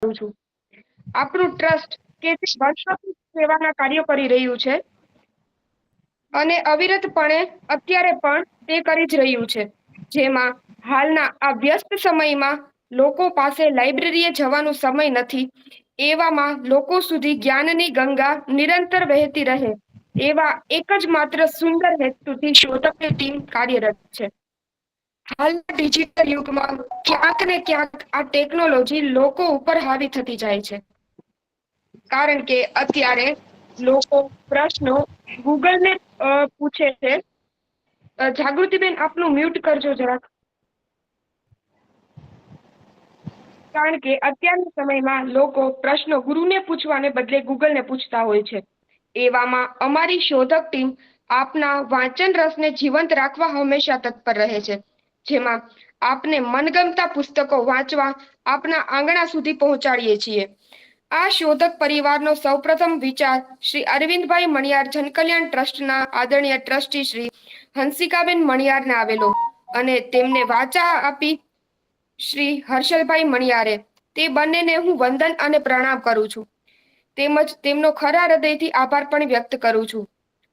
કરું છું. આપણું ટ્રસ્ટ કે જે વર્ષોથી સેવાના કાર્યો કરી રહ્યું છે અને અવિરતપણે અત્યારે પણ તે કરી જ રહ્યું છે. જેમાં હાલના આ વ્યસ્ત સમયમાં લોકો પાસે લાઇબ્રેરીએ જવાનો સમય નથી. એવામાં લોકો સુધી જ્ઞાનની ગંગા નિરંતર વહેતી રહે. એવા એક જ માત્ર સુંદર હેતુથી શોધકની ટીમ કાર્યરત છે. હાલના ડિજિટલ યુગમાં ક્યાંક ને ક્યાંક આ ટેકનોલોજી લોકો ઉપર હાવી થતી જાય છે. કારણ કે અત્યારે લોકો પ્રશ્નો ગૂગલને પૂછે છે. જાગૃતિબેન, આપનું મ્યુટ કરજો જરાક. કારણ કે અત્યારના સમયમાં લોકો પ્રશ્નો ગુરુને પૂછવાને બદલે ગૂગલને પૂછતા હોય છે. એવામાં અમારી શોધક ટીમ આપના વાંચન રસને જીવંત રાખવા હંમેશા તત્પર રહે છે. જેમાં આપને મનગમતા પુસ્તકો વાંચવા આપના આંગણા સુધી પહોંચાડીએ છીએ. આ શોધક પરિવારનો સૌપ્રથમ વિચાર શ્રી અરવિંદભાઈ મણિયાર જનકલ્યાણ ટ્રસ્ટના આદરણીય ટ્રસ્ટી શ્રી હંસિકાબેન મણિયારને આવેલો અને તેમને વાચા આપી શ્રી હર્ષલભાઈ મણિયારે. તે બંનેને હું વંદન અને પ્રણામ કરું છું. તેમજ તેમનો ખરા હૃદયથી આભાર પણ વ્યક્ત કરું છું.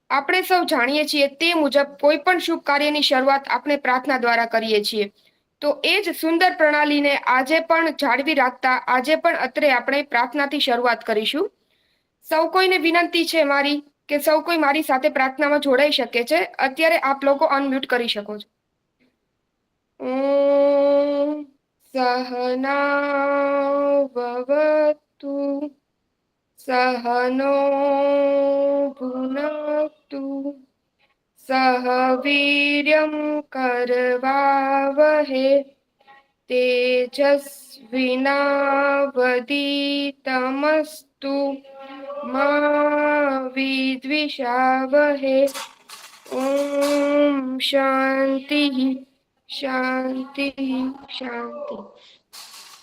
આપણે સૌ જાણીએ છીએ તે મુજબ કોઈ પણ શુભ કાર્યની શરૂઆત આપણે પ્રાર્થના દ્વારા કરીએ છીએ. તો એ જ સુંદર પ્રણાલીને આજે પણ જાળવી રાખતા આજે પણ અત્રે આપણે પ્રાર્થનાથી શરૂઆત કરીશું. સૌ કોઈને વિનંતી છે મારી કે સૌ કોઈ મારી સાથે પ્રાર્થનામાં જોડાઈ શકે છે. અત્યારે આપ લોકો અનમ્યુટ કરી શકો છો. સહના ભવતુ સહનો ભુનક્તુ સહ વીર્યમ કરવાવહે તેજસ્વિનાવધીતમસ્તુ મા વિદ્વિષાવહે. ઓમ શાંતિ શાંતિ શાંતિ.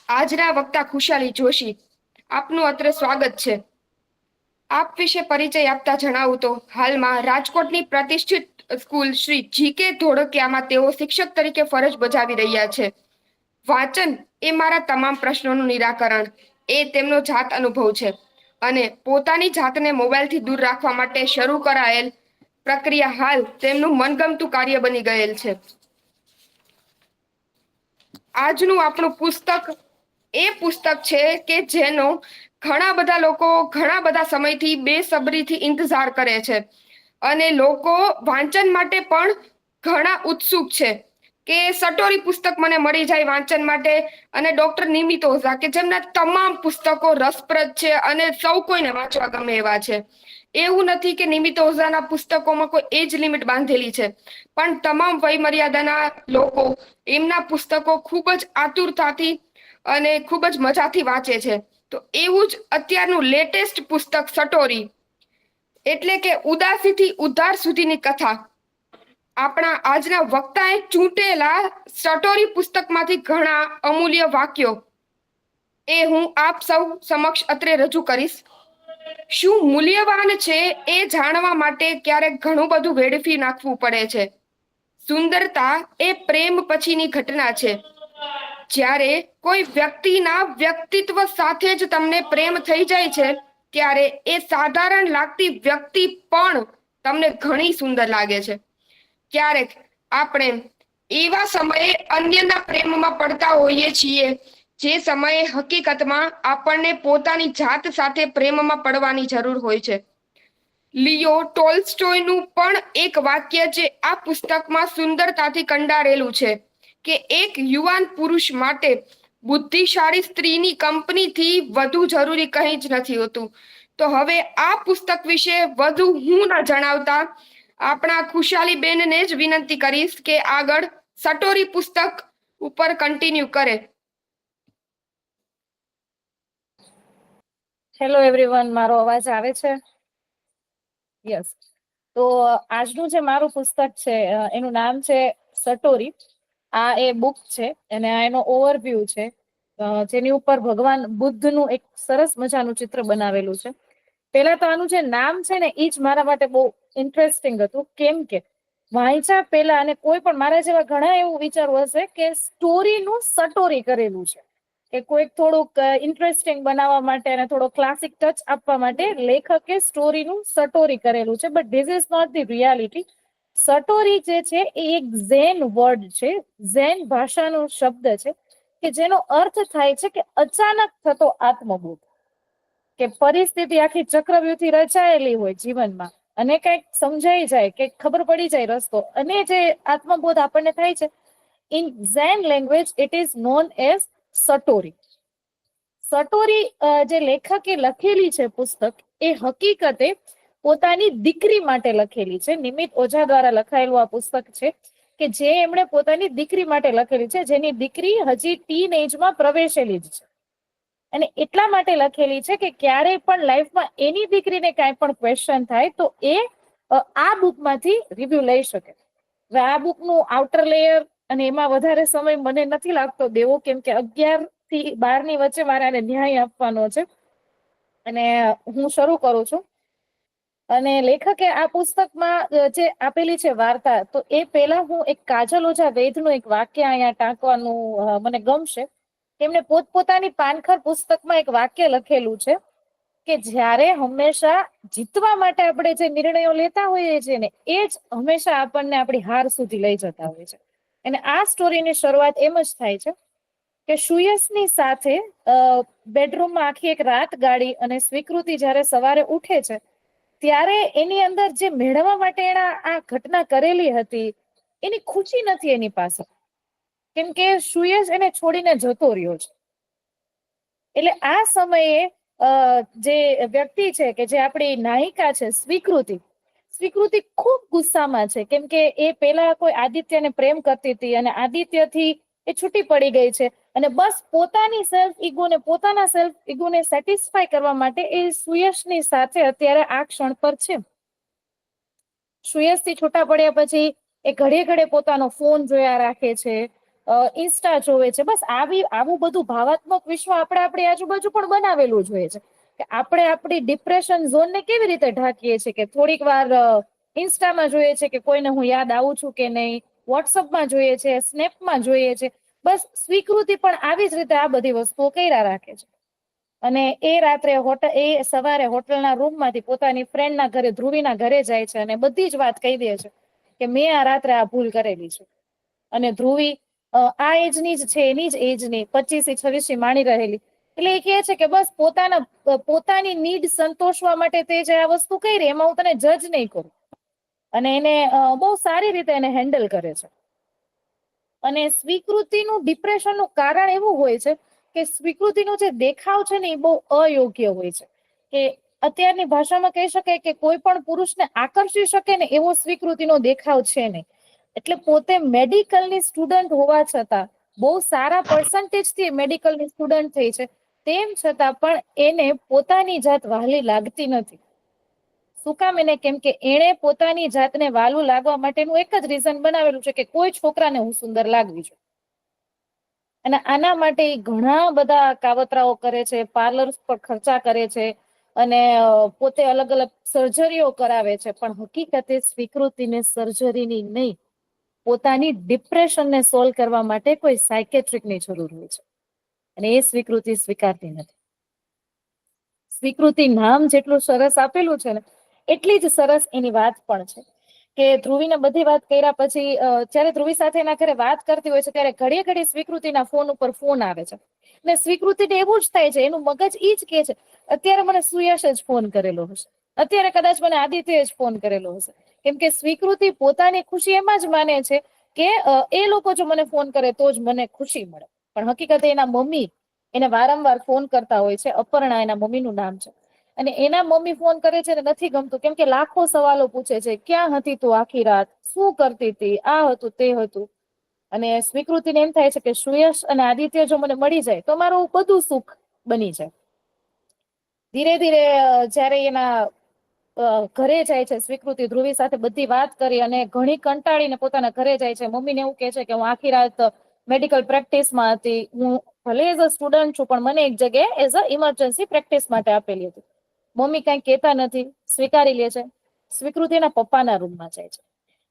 આજના વક્તા ખુશાલી જોશી, આપનું અત્રે સ્વાગત છે. આપ વિશે પરિચય આપતા જણાવું તો હાલમાં રાજકોટની પ્રતિષ્ઠિત સ્કૂલ શ્રી જી.કે. ધોળકિયામાં તેઓ શિક્ષક તરીકે ફરજ બજાવી રહ્યા છે. વાંચન એ મારા તમામ પ્રશ્નોનું નિરાકરણ એ તેમનો જાત અનુભવ છે. અને પોતાની જાતને મોબાઈલથી દૂર રાખવા માટે શરૂ કરાયેલ પ્રક્રિયા હાલ તેમનું મનગમતું કાર્ય બની ગયેલ છે. આજનું આપણું પુસ્તક એ પુસ્તક છે કે જેનો ઘણા બધા લોકો ઘણા બધા સમયથી બેસબરીથી ઇંતજાર કરે છે. અને લોકો વાંચન માટે પણ ઘણા ઉત્સુક છે. કે સટોરી પુસ્તક મને મળી જાય વાંચન માટે. અને ડોક્ટર નિમિત ઓઝા કે જેમના તમામ પુસ્તકો રસપ્રદ છે અને સૌ કોઈને વાંચવા ગમે એવા છે. એવું નથી કે નિમિત્ત ઓઝાના પુસ્તકોમાં કોઈ એજ લિમિટ બાંધેલી છે. પણ તમામ વયમર્યાદાના લોકો એમના પુસ્તકો ખૂબ જ આતુરતાથી અને ખૂબ જ મજાથી વાંચે છે. તો એવું જ અત્યારનું લેટેસ્ટ પુસ્તક સટોરી એટલે કે ઉદાસીથી ઉદ્ધાર સુધીની કથા આપણા આજના વક્તાએ ચૂંટેલા સટોરી પુસ્તકમાંથી ઘણા અમૂલ્ય વાક્યો એ હું આપ સૌ સમક્ષ અત્રે રજૂ કરીશ. શું મૂલ્યવાન છે એ જાણવા માટે ક્યારેક ઘણું બધું વેડફી નાખવું પડે છે. સુંદરતા એ પ્રેમ પછીની ઘટના છે. જ્યારે કોઈ વ્યક્તિના વ્યક્તિત્વ સાથે જ તમને પ્રેમ થઈ જાય છે. ત્યારે એ સાધારણ લાગતી વ્યક્તિ પણ તમને ઘણી સુંદર લાગે છે. ક્યારેક આપણે એવા સમયે અન્યના પ્રેમમાં પડતા હોઈએ છીએ. જે સમયે હકીકતમાં આપણને પોતાની જાત સાથે પ્રેમમાં પડવાની જરૂર હોય છે. લિયો ટોલ્સ્ટોયનું પણ એક વાક્ય છે આ પુસ્તકમાં સુંદરતાથી કંડારેલું છે કે એક યુવાન પુરુષ માટે બુદ્ધિશાળી સ્ત્રીની કંપનીથી વધુ જરૂરી કંઈ જ નથી હોતું. તો હવે આ પુસ્તક વિશે વધુ હું ન જણાવતા આપણા ખુશાલી બેનને જ વિનંતી કરીશ કે આગળ સટોરી પુસ્તક ઉપર કન્ટિન્યુ કરે. હેલો એવરીવન, મારો અવાજ આવે છે? યસ. તો આજનું જે મારું પુસ્તક છે એનું નામ છે સટોરી. આ એ બુક છે અને આ એનો ઓવરવ્યુ છે. જેની ઉપર ભગવાન બુદ્ધનું એક સરસ મજાનું ચિત્ર બનાવેલું છે. પેલા તો આનું જે નામ છે ને એ જ મારા માટે બહુ ઇન્ટરેસ્ટિંગ હતું. કેમ કે વાંચ્યા પેલા અને કોઈ પણ મારા જેવા ઘણા એવું વિચારવું હશે કે સ્ટોરીનું સટોરી કરેલું છે. કે કોઈક થોડુંક ઇન્ટરેસ્ટિંગ બનાવવા માટે અને થોડો ક્લાસિક ટચ આપવા માટે લેખકે સ્ટોરીનું સટોરી કરેલું છે, but this is not the reality. Satori જે છે એ એક ઝેન વર્ડ છે, ઝેન ભાષાનો શબ્દ છે, કે જેનો અર્થ થાય છે કે અચાનક થતો આત્મબોધ, કે પરિસ્થિતિ આખી ચક્રવ્યૂહથી રચાયેલી હોય જીવનમાં અને કંઈક સમજાઈ જાય કે ખબર પડી જાય રસ્તો, અને જે આત્મબોધ આપણને થાય છે, in Zen language it is known as satori. Satori જે લેખકે લખેલી છે પુસ્તક, એ હકીકતે પોતાની દીકરી માટે લખેલી છે. નિમિત ઓઝા દ્વારા લખાયેલું આ પુસ્તક છે કે જે એમણે પોતાની દીકરી માટે લખેલી છે, જેની દીકરી હજી ટીન એજમાં પ્રવેશેલી જ છે. અને એટલા માટે લખેલી છે કે ક્યારેય પણ લાઈફમાં એની દીકરીને કાંઈ પણ ક્વેશ્ચન થાય તો એ આ બુકમાંથી રિવ્યુ લઈ શકે. હવે આ બુકનું આઉટર લેયર અને એમાં વધારે સમય મને નથી લાગતો દેવો, કેમ કે 11 થી 12 ની વચ્ચે મારે આને ન્યાય આપવાનો છે, અને હું શરૂ કરું છું. અને લેખકે આ પુસ્તકમાં જે આપેલી છે વાર્તા, તો એ પહેલા હું એક કાજલ ઓઝા વૈદનું એક વાક્ય અહીંયા ટાંકવાનું મને ગમશે. તેમણે પોતપોતાની પાનખર પુસ્તકમાં એક વાક્ય લખેલું છે કે જ્યારે હંમેશા જીતવા માટે આપણે જે નિર્ણયો લેતા હોઈએ છીએ ને, એ જ હંમેશા આપણને આપણી હાર સુધી લઈ જતા હોય છે. અને આ સ્ટોરીની શરૂઆત એમ જ થાય છે કે સુયશની સાથે બેડરૂમમાં આખી એક રાત ગાળી અને સ્વીકૃતિ જ્યારે સવારે ઉઠે છે, ત્યારે એની અંદર જે મેળવવા માટે એના આ ઘટના કરેલી હતી, એની ખુશી નથી એની પાસે, કેમ કે સુયશ એને છોડીને જતો રહ્યો છે. એટલે આ સમયે જે વ્યક્તિ છે કે જે આપણી નાયિકા છે સ્વીકૃતિ, સ્વીકૃતિ ખૂબ ગુસ્સામાં છે, કેમ કે એ પેલા કોઈ આદિત્યને પ્રેમ કરતી હતી અને આદિત્યથી એ છૂટી પડી ગઈ છે, અને બસ પોતાની પોતાના સેલ્ફ ઈગોને સેટિસ્ફાય કરવા માટે એ સુયશની સાથે અત્યારે આ ક્ષણ પર છે. સુયશથી છૂટા પડ્યા પછી એ ઘડીએ ઘડીએ પોતાનો ફોન જોયા રાખે છે, ઇન્સ્ટા જોવે છે. બસ આવું બધું ભાવાત્મક વિશ્વ આપણે આપણી આજુબાજુ પણ બનાવેલું જોઈએ છે, કે આપણે આપણી ડિપ્રેશન ઝોનને કેવી રીતે ઢાંકીએ છીએ, કે થોડીક વાર ઇન્સ્ટામાં જોઈએ છે કે કોઈને હું યાદ આવું છું કે નહીં, વોટ્સઅપમાં જોઈએ છે, સ્નેપમાં જોઈએ છે. બસ સ્વીકૃતિ પણ આવી જ રીતે આ બધી વસ્તુઓ કર્યા રાખે છે. અને એ રાત્રે સવારે હોટલના રૂમમાંથી પોતાની ફ્રેન્ડના ઘરે, ધ્રુવીના ઘરે જાય છે અને બધી જ વાત કહી દે છે કે મેં આ રાત્રે આ ભૂલ કરેલી છે. અને ધ્રુવી આ એજની જ છે, એની જ એજની 25-26 માણી રહેલી, એટલે એ કહે છે કે બસ પોતાની નીડ સંતોષવા માટે તે જે આ વસ્તુ કરી, એમાં હું તને જજ નહીં કરું. અને એને બહુ સારી રીતે એને હેન્ડલ કરે છે. અને સ્વીકૃતિનું ડિપ્રેશનનું કારણ એવું હોય છે કે સ્વીકૃતિનો જે દેખાવ છે ને એ બહુ અયોગ્ય હોય છે, કે અત્યારની ભાષામાં કહી શકાય કે કોઈ પણ પુરુષને આકર્ષી શકે ને એવો સ્વીકૃતિનો દેખાવ છે નહીં. એટલે પોતે મેડિકલની સ્ટુડન્ટ હોવા છતાં, બહુ સારા પર્સન્ટેજથી મેડિકલની સ્ટુડન્ટ થઈ છે, તેમ છતાં પણ એને પોતાની જાત વહાલી લાગતી નથી. શું કામ? એને કેમ કે એણે પોતાની જાતને વાલું લાગવા માટેનું એક જ રીઝન બનાવેલું છે કે કોઈ છોકરાને હું સુંદર લાગવી છું. અને આના માટે ઘણા બધા કાવતરાઓ કરે છે, પાર્લર્સ પર ખર્ચા કરે છે, અને પોતે અલગ અલગ સર્જરીઓ કરાવે છે. પણ હકીકતે સ્વીકૃતિને સર્જરીની નહીં, પોતાની ડિપ્રેશનને સોલ્વ કરવા માટે કોઈ સાયકેટ્રિકની જરૂર હોય છે, અને એ સ્વીકૃતિ સ્વીકારતી નથી. સ્વીકૃતિ નામ જેટલું સરસ આપેલું છે ને, એટલી જ સરસ એની વાત પણ છે. કે ધ્રુવીને બધી વાત કર્યા પછી જ્યારે ધ્રુવી સાથે એના ઘરે વાત કરતી હોય છે, ત્યારે ઘડીએ ઘડીએ સ્વીકૃતિના ફોન ઉપર ફોન આવે છે. ને સ્વીકૃતિને એવું જ થાય છે, એનું મગજ ઈ જ કે છે અત્યારે મને સુયશે જ ફોન કરેલો હશે, અત્યારે કદાચ મને આદિત્યએ જ ફોન કરેલો હશે. કેમ કે સ્વીકૃતિ પોતાની ખુશી એમાં જ માને છે કે એ લોકો જો મને ફોન કરે તો જ મને ખુશી મળે. પણ હકીકતે એના મમ્મી એને વારંવાર ફોન કરતા હોય છે. અપર્ણા એના મમ્મીનું નામ છે. અને એના મમ્મી ફોન કરે છે ને નથી ગમતું, કેમ કે લાખો સવાલો પૂછે છે. ક્યાં હતી તું આખી રાત? શું કરતી હતી? આ હતું, તે હતું. અને સ્વીકૃતિને એમ થાય છે કે સુયશ અને આદિત્ય જો મને મળી જાય તો મારું બધું સુખ બની જાય. ધીરે ધીરે જ્યારે એના ઘરે જાય છે સ્વીકૃતિ, ધ્રુવી સાથે બધી વાત કરી અને ઘણી કંટાળીને પોતાના ઘરે જાય છે. મમ્મીને એવું કહે છે કે હું આખી રાત મેડિકલ પ્રેક્ટિસમાં હતી, હું ભલે એઝ અ સ્ટુડન્ટ છું, પણ મને એક જગ્યાએ એઝ અ ઇમરજન્સી પ્રેક્ટિસ માટે આપેલી હતી. મમ્મી કઈ કહેતા નથી, સ્વીકારી લે છે. સ્વીકૃતિ એના પપ્પાના રૂમમાં જાય છે.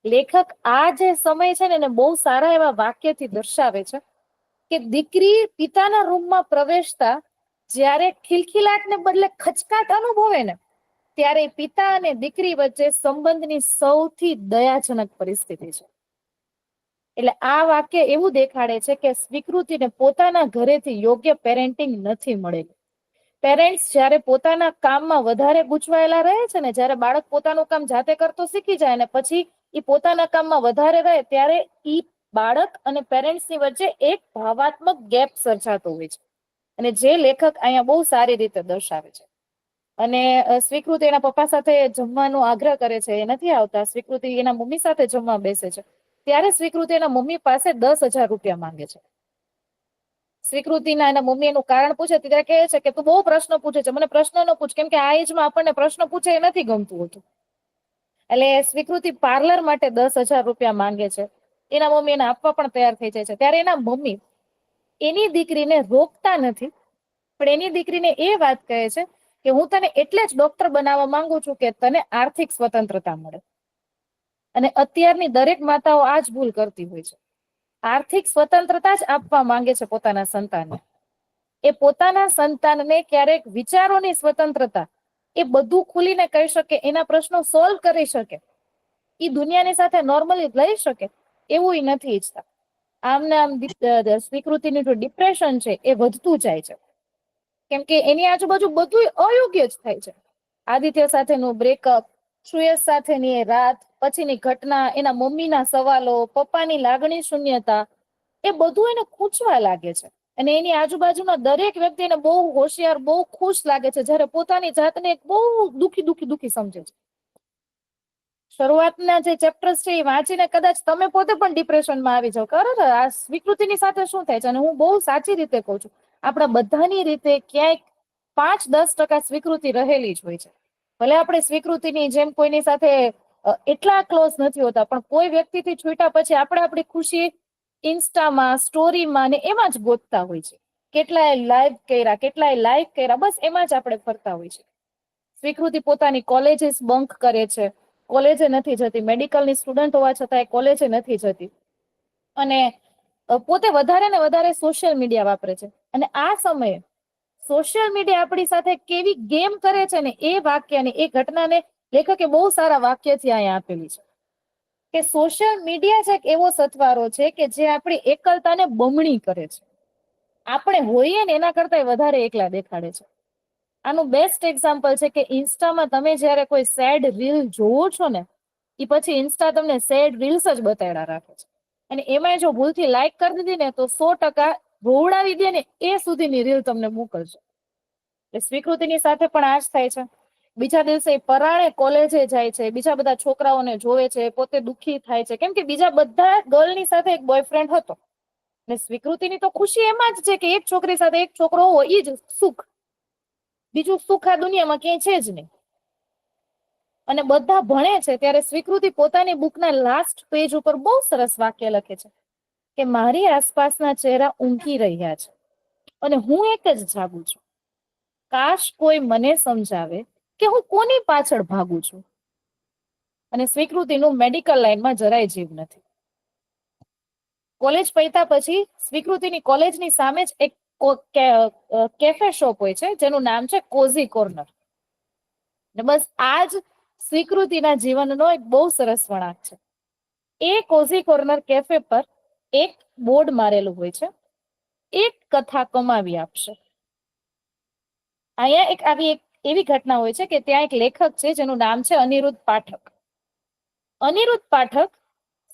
લેખક આ જે સમય છે ને એને બહુ સારા એવા વાક્યથી દર્શાવે છે કે દીકરી પિતાના રૂમમાં પ્રવેશતા જ્યારે ખિલખિલાટને બદલે ખચકાટ અનુભવે ને, ત્યારે પિતા અને દીકરી વચ્ચે સંબંધની સૌથી દયાજનક પરિસ્થિતિ છે. એટલે આ વાક્ય એવું દેખાડે છે કે સ્વીકૃતિને પોતાના ઘરેથી યોગ્ય પેરેન્ટિંગ નથી મળેલું. પેરેન્ટ્સ જ્યારે પોતાના કામમાં વધારે ગૂંચવાયેલા રહે છે ને, જ્યારે બાળક પોતાનું કામ જાતે કરતો શીખી જાય ને પછી એ પોતાના કામમાં વધારે રહે, ત્યારે ઈ બાળક અને પેરેન્ટ્સની વચ્ચે એક ભાવાત્મક ગેપ સર્જાતો હોય છે. અને જે લેખક અહીંયા બહુ સારી રીતે દર્શાવે છે. અને સ્વીકૃતિ એના પપ્પા સાથે જમવાનો આગ્રહ કરે છે, એ નથી આવતા. સ્વીકૃતિ એના મમ્મી સાથે જમવા બેસે છે, ત્યારે સ્વીકૃતિ એના મમ્મી પાસે 10,000 રૂપિયા માંગે છે. સ્વીકૃતિના એના મમ્મી એનું કારણ પૂછે ત્યારે કહે છે કે તું બહુ પ્રશ્ન પૂછે છે, મને પ્રશ્ન ન પૂછ, કેમ કે આ એજમાં આપણને પ્રશ્ન પૂછે એ નથી ગમતું હોતું. એટલે સ્વીકૃતિ પાર્લર માટે 10,000 રૂપિયા માંગે છે. એના મમ્મી એને આપવા પણ તૈયાર થઈ જાય છે. ત્યારે એના મમ્મી એની દીકરીને રોકતા નથી, પણ એની દીકરીને એ વાત કહે છે કે હું તને એટલે જ ડોક્ટર બનાવવા માંગુ છું કે તને આર્થિક સ્વતંત્રતા મળે. અને અત્યારની દરેક માતાઓ આ જ ભૂલ કરતી હોય છે. આર્થિક સ્વતંત્રતા જ આપવા માંગે છે પોતાના સંતાનને. એ પોતાના સંતાનને ક્યારેક વિચારોની સ્વતંત્રતા, એ બધું ખુલીને કહી શકે, એના પ્રશ્નો સોલ્વ કરી શકે, એ દુનિયાની સાથે નોર્મલી લઈ શકે, એવું ઈ નથી ઈચ્છતા. આમને આમ સ્વીકૃતિનું જે ડિપ્રેશન છે એ વધતું જાય છે, કેમ કે એની આજુબાજુ બધું અયોગ્ય જ થાય છે. આદિત્ય સાથેનું બ્રેકઅપ, સુયશ સાથેની એ રાત, પછીની ઘટના, એના મમ્મીના સવાલો, પપ્પાની લાગણી શૂન્યતા, એ બધું એને ખૂંચવા લાગે છે. અને એની આજુબાજુના દરેક વ્યક્તિ એને બહુ હોશિયાર, બહુ ખુશ લાગે છે, જ્યારે પોતાની જાતને બહુ દુખી સમજે છે. શરૂઆતના જે ચેપ્ટર્સ છે એ વાંચીને કદાચ તમે પોતે પણ ડિપ્રેશનમાં આવી જાવ, અરે આ સ્વીકૃતિની સાથે શું થાય છે. અને હું બહુ સાચી રીતે કહું છું, આપણા બધાની રીતે ક્યાંક 5-10% સ્વીકૃતિ રહેલી જ હોય છે. ભલે આપણે સ્વીકૃતિની જેમ કોઈની સાથે એટલા ક્લોઝ નથી હોતા, પણ કોઈ વ્યક્તિથી છૂટ્યા પછી આપણે આપણી ખુશી ઇન્સ્ટામાં, સ્ટોરીમાં ને એમાં જ ગોતતા હોય છે. કેટલાય લાઈક કર્યા, બસ એમાં જ આપણે ફરતા હોય છે. સ્વીકૃતિ પોતાની કોલેજીસ બંક કરે છે, કોલેજે નથી જતી, મેડિકલની સ્ટુડન્ટ હોવા છતાં એ કોલેજે નથી જતી, અને પોતે વધારે ને વધારે સોશિયલ મીડિયા વાપરે છે. અને આ સમયે સોશિયલ મીડિયા આપણી સાથે કેવી ગેમ કરે છે ને, એ વાક્યને, એ ઘટનાને લેખકે બહુ સારા વાક્યથી અહીંયા આપેલી છે કે સોશિયલ મીડિયા જ એક એવો સથવારો છે કે જે આપણી એકલતાને બમણી કરે છે. આપણે હોઈએ ને એના કરતા વધારે એકલા દેખાડે છે. આનું બેસ્ટ એક્ઝામ્પલ છે કે ઇન્સ્ટામાં તમે જ્યારે કોઈ સેડ રીલ જોવો છો ને, એ પછી ઇન્સ્ટા તમને સેડ રીલ્સ જ બતાડ્યા રાખે છે. અને એમાં જો ભૂલથી લાઈક કરી દીધી ને તો 100% રોવડાવી દે ને એ સુધીની રીલ તમને મોકલશે. સ્વીકૃતિની સાથે પણ આ જ થાય છે. બીજા દિવસે પરાણે કોલેજે જાય છે, બીજા બધા છોકરાઓને જોવે છે, પોતે દુઃખી થાય છે, કેમ કે બીજા બધા ગર્લની સાથે એક બોયફ્રેન્ડ હતો. ને સ્વીકૃતિની તો ખુશી એમાં જ છે કે એક છોકરી સાથે એક છોકરો હોય, એ જ સુખ. બીજું સુખ આ દુનિયામાં ક્યાંય છે જ નહીં. અને બધા ભણે છે ત્યારે સ્વીકૃતિ પોતાની બુકના લાસ્ટ પેજ ઉપર બહુ સરસ વાક્ય લખે છે કે મારી આસપાસના ચહેરા ઊંઘી રહ્યા છે અને હું એક જ જાગું છું. કાશ કોઈ મને સમજાવે કે હું કોની પાછળ ભાગું છું. અને સ્વીકૃતિનું મેડિકલ લાઈનમાં જરાય જીવ નથી. કોલેજ પૈતા પછી સ્વીકૃતિની કોલેજની સામે જ એક કેફે શોપ હોય છે જેનું નામ છે કોઝી કોર્નર. ને બસ આ જ સ્વીકૃતિના જીવનનો એક બહુ સરસ વળાંક છે. એ કોઝી કોર્નર કેફે પર એક બોર્ડ મારેલું હોય છે, એક કથા કમાવી આપશે. અહીંયા એક એવી ઘટના હોય છે કે ત્યાં એક લેખક છે જેનું નામ છે અનિરુદ્ધ પાઠક. અનિરુદ્ધ પાઠક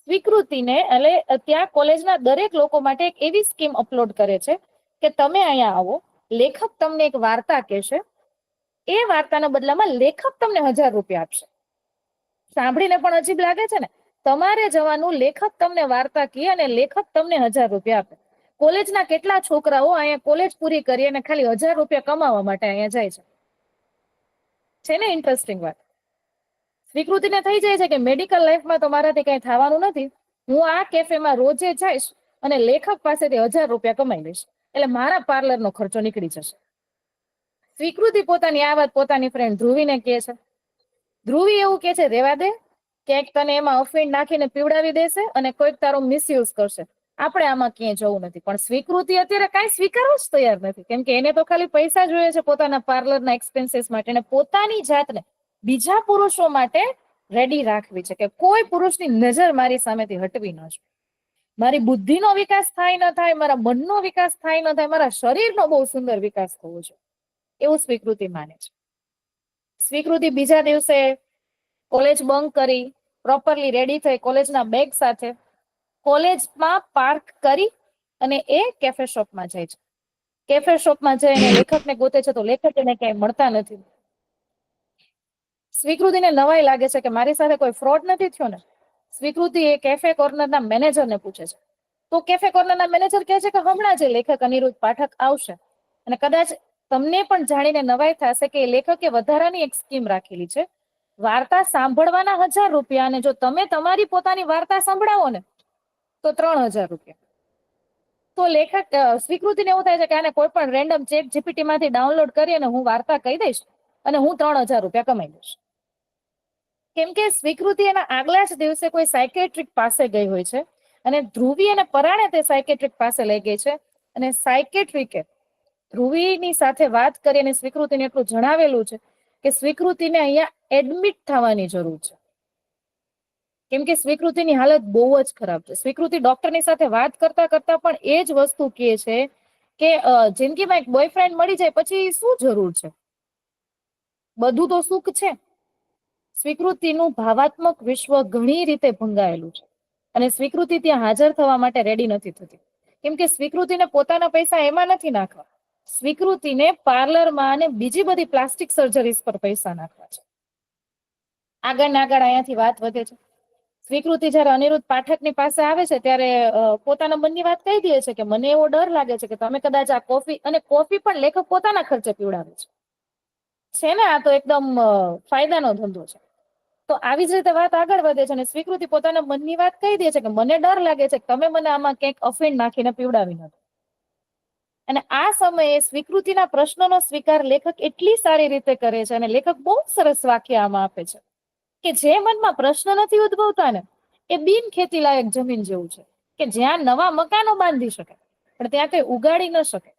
સ્વીકૃતિને એટલે ત્યાં કોલેજના દરેક લોકો માટે એક એવી સ્કીમ અપલોડ કરે છે કે તમે અહીંયા આવો, લેખક તમને એક વાર્તા કહેશે, એ વાર્તાના બદલામાં લેખક તમને 1,000 રૂપિયા આપશે. સાંભળીને પણ અજીબ લાગે છે ને? તમારે જવાનું, લેખક તમને વાર્તા કહે અને લેખક તમને 1,000 રૂપિયા આપે. કોલેજના કેટલા છોકરાઓ અહીંયા કોલેજ પૂરી કરી અને ખાલી 1,000 રૂપિયા કમાવા માટે અહીંયા જાય છે. છે ને ઇન્ટરેસ્ટિંગ વાત? સ્વીકૃતિને થઈ જાય છે કે મેડિકલ લાઈફમાં તો મારાથી કઈ થવાનું નથી, હું આ કેફેમાં રોજે જઈશ અને લેખક પાસેથી 1,000 રૂપિયા કમાઈ લઈશ, એટલે મારા પાર્લરનો ખર્ચો નીકળી જશે. સ્વીકૃતિ પોતાની આ વાત પોતાની ફ્રેન્ડ ધ્રુવીને કહે છે. ધ્રુવી એવું કહે છે, રેવા દે, ક્યાંક તને એમાં અફીણ નાખીને પીવડાવી દેશે અને કોઈક તારો મિસયુઝ કરશે. આપણે આમાં ક્યાંય જવું નથી. પણ સ્વીકૃતિ અત્યારે કાંઈ સ્વીકારવા જ તૈયાર નથી, કેમ કે એને તો ખાલી પૈસા જોઈએ છે પોતાના પાર્લરના એક્સપેન્સીસ માટે, અને પોતાની જાતને બીજા પુરુષો માટે રેડી રાખવી છે કે કોઈ પુરુષની નજર મારી સામેથી હટવી ન જોઈએ. મારી બુદ્ધિનો વિકાસ થાય ન થાય, મારા મનનો વિકાસ થાય ન થાય, મારા શરીરનો બહુ સુંદર વિકાસ થવો જોઈએ, એવું સ્વીકૃતિ માને છે. સ્વીકૃતિ બીજા દિવસે કોલેજ બંક કરી પ્રોપરલી રેડી થઈ કોલેજના બેગ સાથે કોલેજમાં પાર્ક કરી અને એ કેફે શોપમાં જાય છે. કેફે શોપમાં જઈને લેખકને ગોતે છે તો લેખક એને ક્યાંય મળતા નથી. સ્વીકૃતિને નવાઈ લાગે છે કે મારી સાથે કોઈ ફ્રોડ નથી થયો ને. સ્વીકૃતિ એ કેફે કોર્નરના મેનેજરને પૂછે છે, તો કેફે કોર્નરના મેનેજર કહે છે કે હમણાં જ લેખક અનિરુદ્ધ પાઠક આવશે, અને કદાચ તમને પણ જાણીને નવાઈ થશે કે લેખકે વધારાની એક સ્કીમ રાખેલી છે, વાર્તા સાંભળવાના 1000 રૂપિયા, અને જો તમે તમારી પોતાની વાર્તા સંભળાવો ને તો 3000 રૂપિયા. તો લેખક સ્વીકૃતિને એવું થાય છે કે આને કોઈ પણ રેન્ડમ ચેટ જીપીટી માંથી ડાઉનલોડ કરી અને હું વાર્તા કહી દઈશ અને હું 3000 રૂપિયા કમાઈ લઈશ. કેમ કે સ્વીકૃતિ એના આગલા જ દિવસે કોઈ સાયકેટ્રિક પાસે ગઈ હોય છે, અને ધ્રુવી અને પરાણે તે સાયકેટ્રિક પાસે લઈ ગઈ છે, અને સાયકેટ્રિકે ધ્રુવીની સાથે વાત કરી અને સ્વીકૃતિને એટલું જણાવેલું છે કે સ્વીકૃતિને અહીંયા એડમિટ થવાની જરૂર છે, કેમ કે સ્વીકૃતિની હાલત બહુ જ ખરાબ છે. સ્વીકૃતિ ડોક્ટરની સાથે વાત કરતા કરતા પણ એ જ વસ્તુ કહે છે કે જિંદગીમાં એક બોયફ્રેન્ડ મળી જાય પછી શું જરૂર છે, બધું તો સુખ છે. સ્વીકૃતિનું ભાવાત્મક વિશ્વ ઘણી રીતે ભંગાયેલું છે, અને સ્વીકૃતિ ત્યાં હાજર થવા માટે રેડી નથી થતી, કેમ કે સ્વીકૃતિને પોતાના પૈસા એમાં નથી નાખવા, સ્વીકૃતિને પાર્લરમાં અને બીજી બધી પ્લાસ્ટિક સર્જરીઝ પર પૈસા નાખવા છે. આગળ ને આગળ અહીંયાથી વાત વધે છે. સ્વીકૃતિ જયારે અનિરુદ્ધ પાઠકની પાસે આવે છે ત્યારે પોતાના મનની વાત કહી દે છે કે મને એવો ડર લાગે છે કે તમે કદાચ આ કોફી, અને કોફી પણ લેખક પોતાના ખર્ચે પીવડાવે છે ને, આ તો એકદમ ફાયદાનો ધંધો છે. તો આવી જ રીતે વાત આગળ વધે છે, અને સ્વીકૃતિ પોતાના મનની વાત કહી દે છે કે મને ડર લાગે છે કે તમે મને આમાં કંઈક અફીણ નાખીને પીવડાવી નથી. અને આ સમયે સ્વીકૃતિના પ્રશ્નોનો સ્વીકાર લેખક એટલી સારી રીતે કરે છે, અને લેખક બહુ સરસ વાક્ય આમાં આપે છે કે જે મનમાં પ્રશ્ન નથી ઉદ્ભવતા ને એ બિન ખેતી લાયક જમીન જેવું છે, કે જ્યાં નવા મકાનો બાંધી શકાય પણ ત્યાં કઈ ઉગાડી ન શકાય,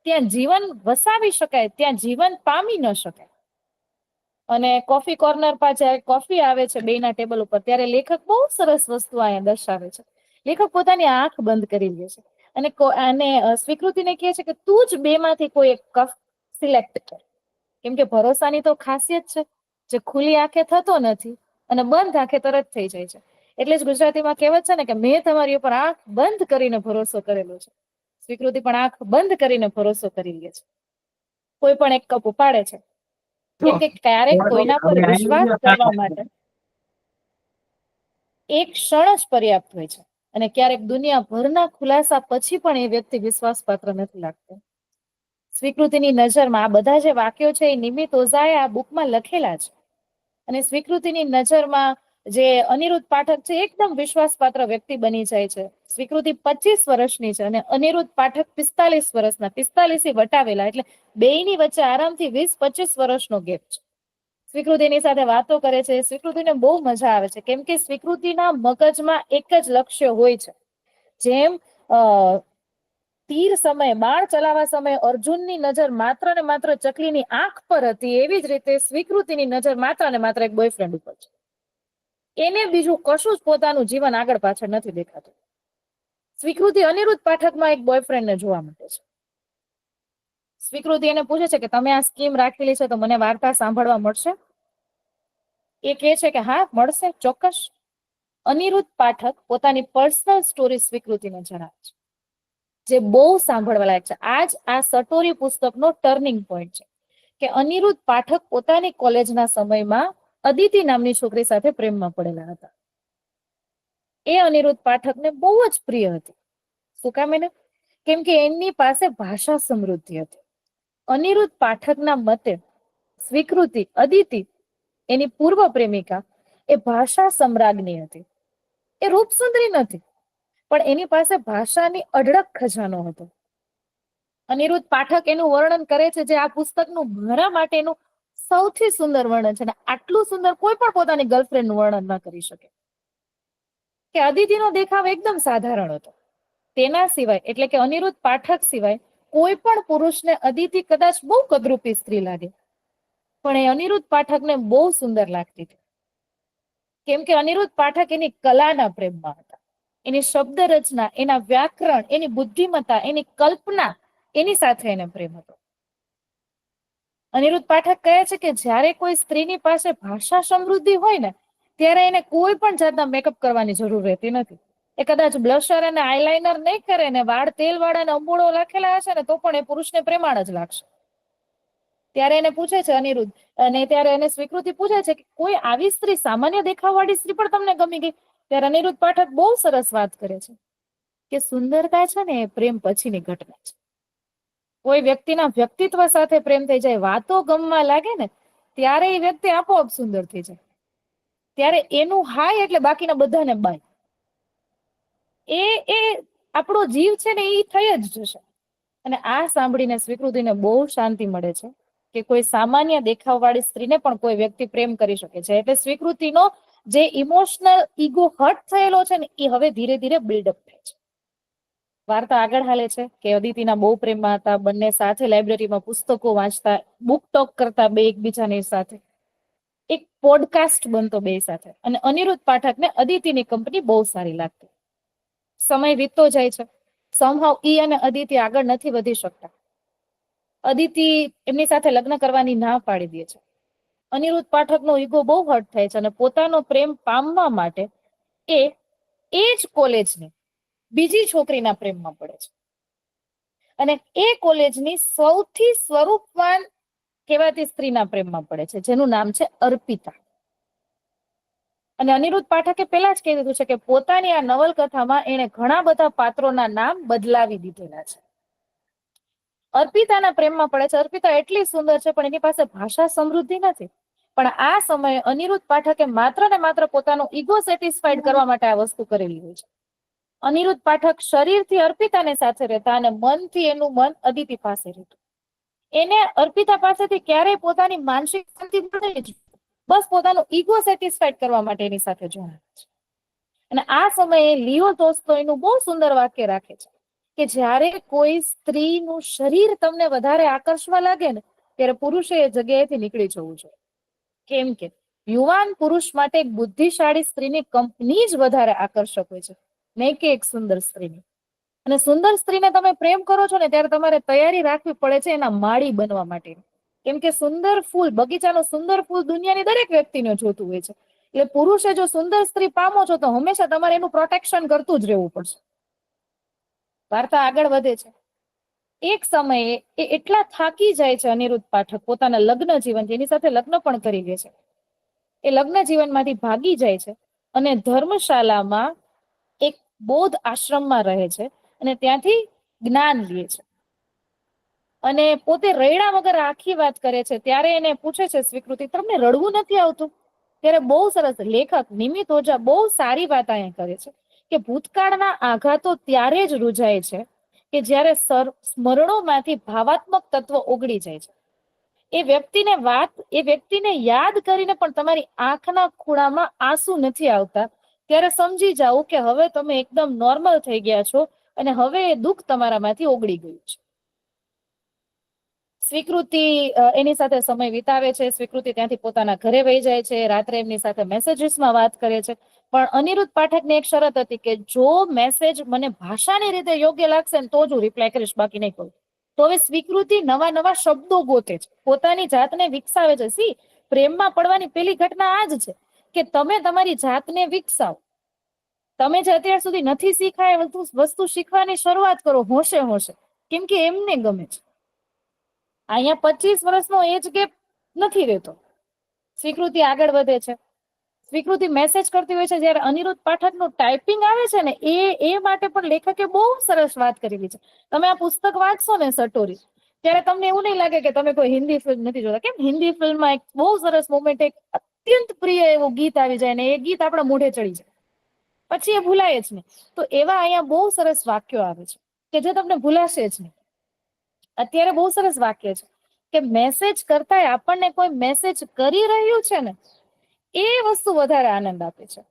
ત્યાં જીવન વસાવી શકાય ત્યાં જીવન પામી ન શકાય. અને કોફી કોર્નર પર જયારે કોફી આવે છે બેયના ટેબલ ઉપર, ત્યારે લેખક બહુ સરસ વસ્તુ અહીંયા દર્શાવે છે. લેખક પોતાની આંખ બંધ કરી લે છે અને સ્વીકૃતિને કહે છે કે તું જ બેમાંથી કોઈ એક કપ સિલેક્ટ કર, કેમ કે ભરોસાની તો ખાસિયત છે જે ખુલ્લી આંખે થતો નથી અને બંધ આંખે તરત થઈ જાય છે. એટલે જ ગુજરાતીમાં કહેવત છે ને કે મેં તમારી ઉપર આંખ બંધ કરીને ભરોસો કરેલો છે. સ્વીકૃતિ પણ આંખ બંધ કરીને ભરોસો કરી લે છે, કોઈ પણ એક કપ ઉપાડે છે, કેમ કે ક્યારેક કોઈના પર વિશ્વાસ કરવા માટે એક ક્ષણ જ પર્યાપ્ત હોય છે, અને ક્યારેક દુનિયાભરના ખુલાસા પછી પણ એ વ્યક્તિ વિશ્વાસપાત્ર નથી લાગતો. સ્વીકૃતિની નજરમાં આ બધા જે વાક્યો છે એ નિમિત્ત ઓઝાએ આ બુકમાં લખેલા છે, અને સ્વીકૃતિની નજરમાં જે અનિરુદ્ધ પાઠક છે એકદમ વિશ્વાસપાત્ર વ્યક્તિ બની જાય છે. સ્વીકૃતિ 25 વર્ષની છે અને અનિરુદ્ધ પાઠક 45 વર્ષના, 45 વટાવેલા, એટલે બેયની વચ્ચે આરામથી 20-25 વર્ષનો ગેપ છે. સ્વીકૃતિની સાથે વાતો કરે છે, સ્વીકૃતિને બહુ મજા આવે છે, કેમ કે સ્વીકૃતિના મગજમાં એક જ લક્ષ્ય હોય છે. જેમ તીર સમયે, બાણ ચલાવવા સમયે અર્જુનની નજર માત્ર ને માત્ર ચકલીની આંખ પર હતી, એવી જ રીતે સ્વીકૃતિની નજર માત્ર ને માત્ર એક બોયફ્રેન્ડ ઉપર છે. એને બીજું કશું જ પોતાનું જીવન આગળ પાછળ નથી દેખાતું. સ્વીકૃતિ અનિરુદ્ધ પાઠકમાં એક બોયફ્રેન્ડને જોવા મળે છે. સ્વીકૃતિ એને પૂછે છે કે તમે આ સ્કીમ રાખેલી છે તો મને વાર્તા સાંભળવા મળશે? એ કહે છે કે હા મળશે, ચોક્કસ. અનિરુદ્ધ પાઠક પોતાની પર્સનલ સ્ટોરી સ્વીકૃતિને જણાવે છે, જે બહુ સાંભળવા લાયક છે. આ સટોરી પુસ્તકનો ટર્નિંગ પોઈન્ટ છે કે અનિરુદ્ધ પાઠક પોતાની કોલેજના સમયમાં અદિતિ નામની છોકરી સાથે પ્રેમમાં પડેલા હતા. એ અનિરુદ્ધ પાઠકને બહુ જ પ્રિય હતી. શું કામ એને? કેમ કે એમની પાસે ભાષા સમૃદ્ધિ હતી. અનિરુદ્ધ પાઠકના મતે સ્વીકૃતિ, અદિતિ, એની પૂર્વ પ્રેમિકા, એ ભાષા સમ્રાજ્ઞી હતી. એ રૂપસુંદરી નથી, પણ એની પાસે ભાષાની અઢળક ખજાનો હતો. અનિરુદ્ધ પાઠક એનું વર્ણન કરે છે, જે આ પુસ્તકનું મારા માટેનું સૌથી સુંદર વર્ણન છે, અને આટલું સુંદર કોઈ પણ પોતાની ગર્લફ્રેન્ડનું વર્ણન ન કરી શકે. કે અદિતિનો દેખાવ એકદમ સાધારણ હતો, તેના સિવાય એટલે કે અનિરુદ્ધ પાઠક સિવાય કોઈ પણ પુરુષને અદિતિ કદાચ બહુ કદરૂપી સ્ત્રી લાગે, પણ એ અનિરુદ્ધ પાઠકને બહુ સુંદર લાગતી હતી. કેમ કે અનિરુદ્ધ પાઠક એની કલાના પ્રેમમાં હતા, એની શબ્દ રચના, એના વ્યાકરણ, એની બુદ્ધિમત્તા, એની કલ્પના, એની સાથે એને પ્રેમ હતો. અનિરુદ્ધ પાઠક કહે છે કે જ્યારે કોઈ સ્ત્રીની પાસે ભાષા સમૃદ્ધિ હોય ને, ત્યારે એને કોઈ પણ જાતના મેકઅપ કરવાની જરૂર રહેતી નથી. એ કદાચ બ્લશર અને આઈલાઇનર નહીં કરે ને વાળ તેલ વાળા ને અંબોળો લખેલા હશે ને તો પણ એ પુરુષને પ્રેમાળ જ લાગશે. ત્યારે એને પૂછે છે અનિરુદ્ધ, અને ત્યારે એને સ્વીકૃતિ પૂછે છે કે કોઈ આવી સ્ત્રી, સામાન્ય દેખાવવાળી સ્ત્રી પણ તમને ગમી ગઈ? ત્યારે અનિરુદ્ધ પાઠક બહુ સરસ વાત કરે છે કે સુંદરતા છે ને એ પ્રેમ પછીની ઘટના છે. કોઈ વ્યક્તિના વ્યક્તિત્વ સાથે પ્રેમ થઈ જાય, વાતો ગમવા લાગે ને, ત્યારે એ વ્યક્તિ આપોઆપ સુંદર થઈ જાય. ત્યારે એનું હાય એટલે બાકીના બધાને બાય. એ આપણો જીવ છે ને એ થઈ જ જશે. અને આ સાંભળીને સ્વીકૃતિને બહુ શાંતિ મળે છે કે કોઈ સામાન્ય દેખાવવાળી સ્ત્રીને પણ કોઈ વ્યક્તિ પ્રેમ કરી શકે છે. એટલે સ્વીકૃતિનો જે ઇમોશનલ ઈગો હર્ટ થયેલો છે ને એ હવે ધીરે ધીરે બિલ્ડઅપ થાય છે. વાર્તા આગળ હાલે છે કે અદિતિના બહુ પ્રેમમાં હતા, બંને સાથે લાઇબ્રેરીમાં પુસ્તકો વાંચતા, બુક ટોક કરતા બે એકબીજાની સાથે, એક પોડકાસ્ટ બનતો બે સાથે, અને અનિરુદ્ધ પાઠકને અદિતિની કંપની બહુ સારી લાગતી. સમય વીતતો જાય છે. સમહાવ ઈ અને અદિતિ આગળ નથી વધી શકતા. અદિતિ એમની સાથે લગ્ન કરવાની ના પાડી દે છે. અનિરુદ્ધ પાઠકનો ઈગો બહુ હર્ટ થાય છે અને પોતાનો પ્રેમ પામવા માટે એ જ કોલેજની બીજી છોકરીના પ્રેમમાં પડે છે. અને એ કોલેજની સૌથી સ્વરૂપવાન કહેવાતી સ્ત્રીના પ્રેમમાં પડે છે, જેનું નામ છે અર્પિતા. અને અનિરુદ્ધ પાઠકે પેલા જ કહી દીધું છે કે પોતાની આ નવલકથામાં એને ઘણા બધા પાત્રોના નામ બદલાવી દીધેલા છે. અર્પિતાના પ્રેમમાં પડે છે. અર્પિતા એટલી સુંદર છે પણ એની પાસે ભાષા સમૃદ્ધિ નથી. પણ આ સમયે અનિરુદ્ધ પાઠકે માત્ર ને માત્ર પોતાનો ઈગો સેટિસ્ફાઈડ કરવા માટે આ વસ્તુ કરેલી હોય છે. અનિરુદ્ધ પાઠક શરીરથી અર્પિતાને સાથે રહેતા અને મનથી એનું મન અદિતિ પાસે રહેતું. એને અર્પિતા પાસેથી ક્યારેય પોતાની માનસિક શાંતિ મળે જ, બસ પોતાનો ઈગો સેટિસ્ફાઈડ કરવા માટે એની સાથે જોડાય છે. અને આ સમયે લિયો તોલ્સ્ટોયનું બહુ સુંદર વાક્ય રાખે છે કે જ્યારે કોઈ સ્ત્રીનું શરીર તમને વધારે આકર્ષવા લાગે ને ત્યારે પુરુષે એ જગ્યાએથી નીકળી જવું જોઈએ. કેમ કે યુવાન પુરુષ માટે એક બુદ્ધિશાળી સ્ત્રીની કંપની જ વધારે આકર્ષક હોય છે, નહીં કે એક સુંદર સ્ત્રીની. અને સુંદર સ્ત્રીને તમે પ્રેમ કરો છો ને ત્યારે તમારે તૈયારી રાખવી પડે છે એના માળી બનવા માટેની. કેમ કે સુંદર ફૂલ, બગીચાનું સુંદર ફૂલ દુનિયાની દરેક વ્યક્તિને જોતું હોય છે. એટલે પુરુષે જો સુંદર સ્ત્રી પામો છો તો હંમેશા તમારે એનું પ્રોટેક્શન કરતું જ રહેવું પડશે. વાર્તા આગળ વધે છે. એક સમયે એ એટલા થાકી જાય છે અનિરુદ્ધ પાઠક પોતાના લગ્ન જીવનથી, એની સાથે લગ્ન પણ કરી લે છે. એ લગ્ન જીવનમાંથી ભાગી જાય છે અને ધર્મશાલામાં એક બૌદ્ધ આશ્રમમાં રહે છે અને ત્યાંથી જ્ઞાન લે છે. અને પોતે રડ્યા વગર આખી વાત કરે છે. ત્યારે એને પૂછે છે સ્વીકૃતિ, તમને રડવું નથી આવતું? ત્યારે બહુ સરસ લેખક નિમિત ઓઝા બહુ સારી વાત અહીંયા કરે છે કે ભૂતકાળના આઘાતો ત્યારે જ રૂજાય છે કે જ્યારે સ્મરણોમાંથી ભાવાત્મક તત્વ ઓગળી જાય છે. એ વ્યક્તિને યાદ કરીને પણ તમારી આંખના ખૂણામાં આંસુ નથી આવતા, ત્યારે સમજી જાઓ કે હવે તમે એકદમ નોર્મલ થઈ ગયા છો અને હવે એ દુઃખ તમારામાંથી ઓગળી ગયું છે. સ્વીકૃતિ એની સાથે સમય વિતાવે છે. સ્વીકૃતિ ત્યાંથી પોતાના ઘરે વહી જાય છે. રાત્રે એમની સાથે મેસેજીસમાં વાત કરે છે. પણ અનિરુદ્ધ પાઠકની એક શરત હતી કે જો મેસેજ મને ભાષાની રીતે યોગ્ય લાગશે ને તો જ હું રિપ્લાય કરીશ, બાકી નહીં કરું. તો હવે સ્વીકૃતિ નવા નવા શબ્દો ગોતે છે, પોતાની જાતને વિકસાવે છે. પ્રેમમાં પડવાની પેલી ઘટના આ જ છે કે તમે તમારી જાતને વિકસાવો. તમે જે અત્યાર સુધી નથી શીખાય વસ્તુ શીખવાની શરૂઆત કરો હોશે હોશે, કેમ કે એમને ગમે છે. અહીંયા 25 વર્ષનો એજ ગેપ નથી રહેતો. સ્વીકૃતિ આગળ વધે છે. સ્વીકૃતિ મેસેજ કરતી હોય છે. જયારે અનિરુદ્ધ પાઠકનું ટાઈપિંગ આવે છે ને એ માટે પણ લેખકે બહુ સરસ વાત કરેલી છે. તમે આ પુસ્તક વાંચશો ને સટોરી, ત્યારે તમને એવું નહીં લાગે કે તમે કોઈ હિન્દી ફિલ્મ નથી જોતા. કેમ હિન્દી ફિલ્મમાં એક બહુ સરસ મોમેન્ટ, એક અત્યંત પ્રિય એવું ગીત આવી જાય ને એ ગીત આપણા મોઢે ચડી જાય, પછી એ ભૂલાય જ નહીં. તો એવા અહીંયા બહુ સરસ વાક્યો આવે છે કે જે તમને ભૂલાશે જ નહીં. અત્યારે બહુ સરસ વાક્ય છે કે મેસેજ કરતા આપણને કોઈ મેસેજ કરી રહ્યું છે ને એ વસ્તુ વધારે આનંદ આપે છે.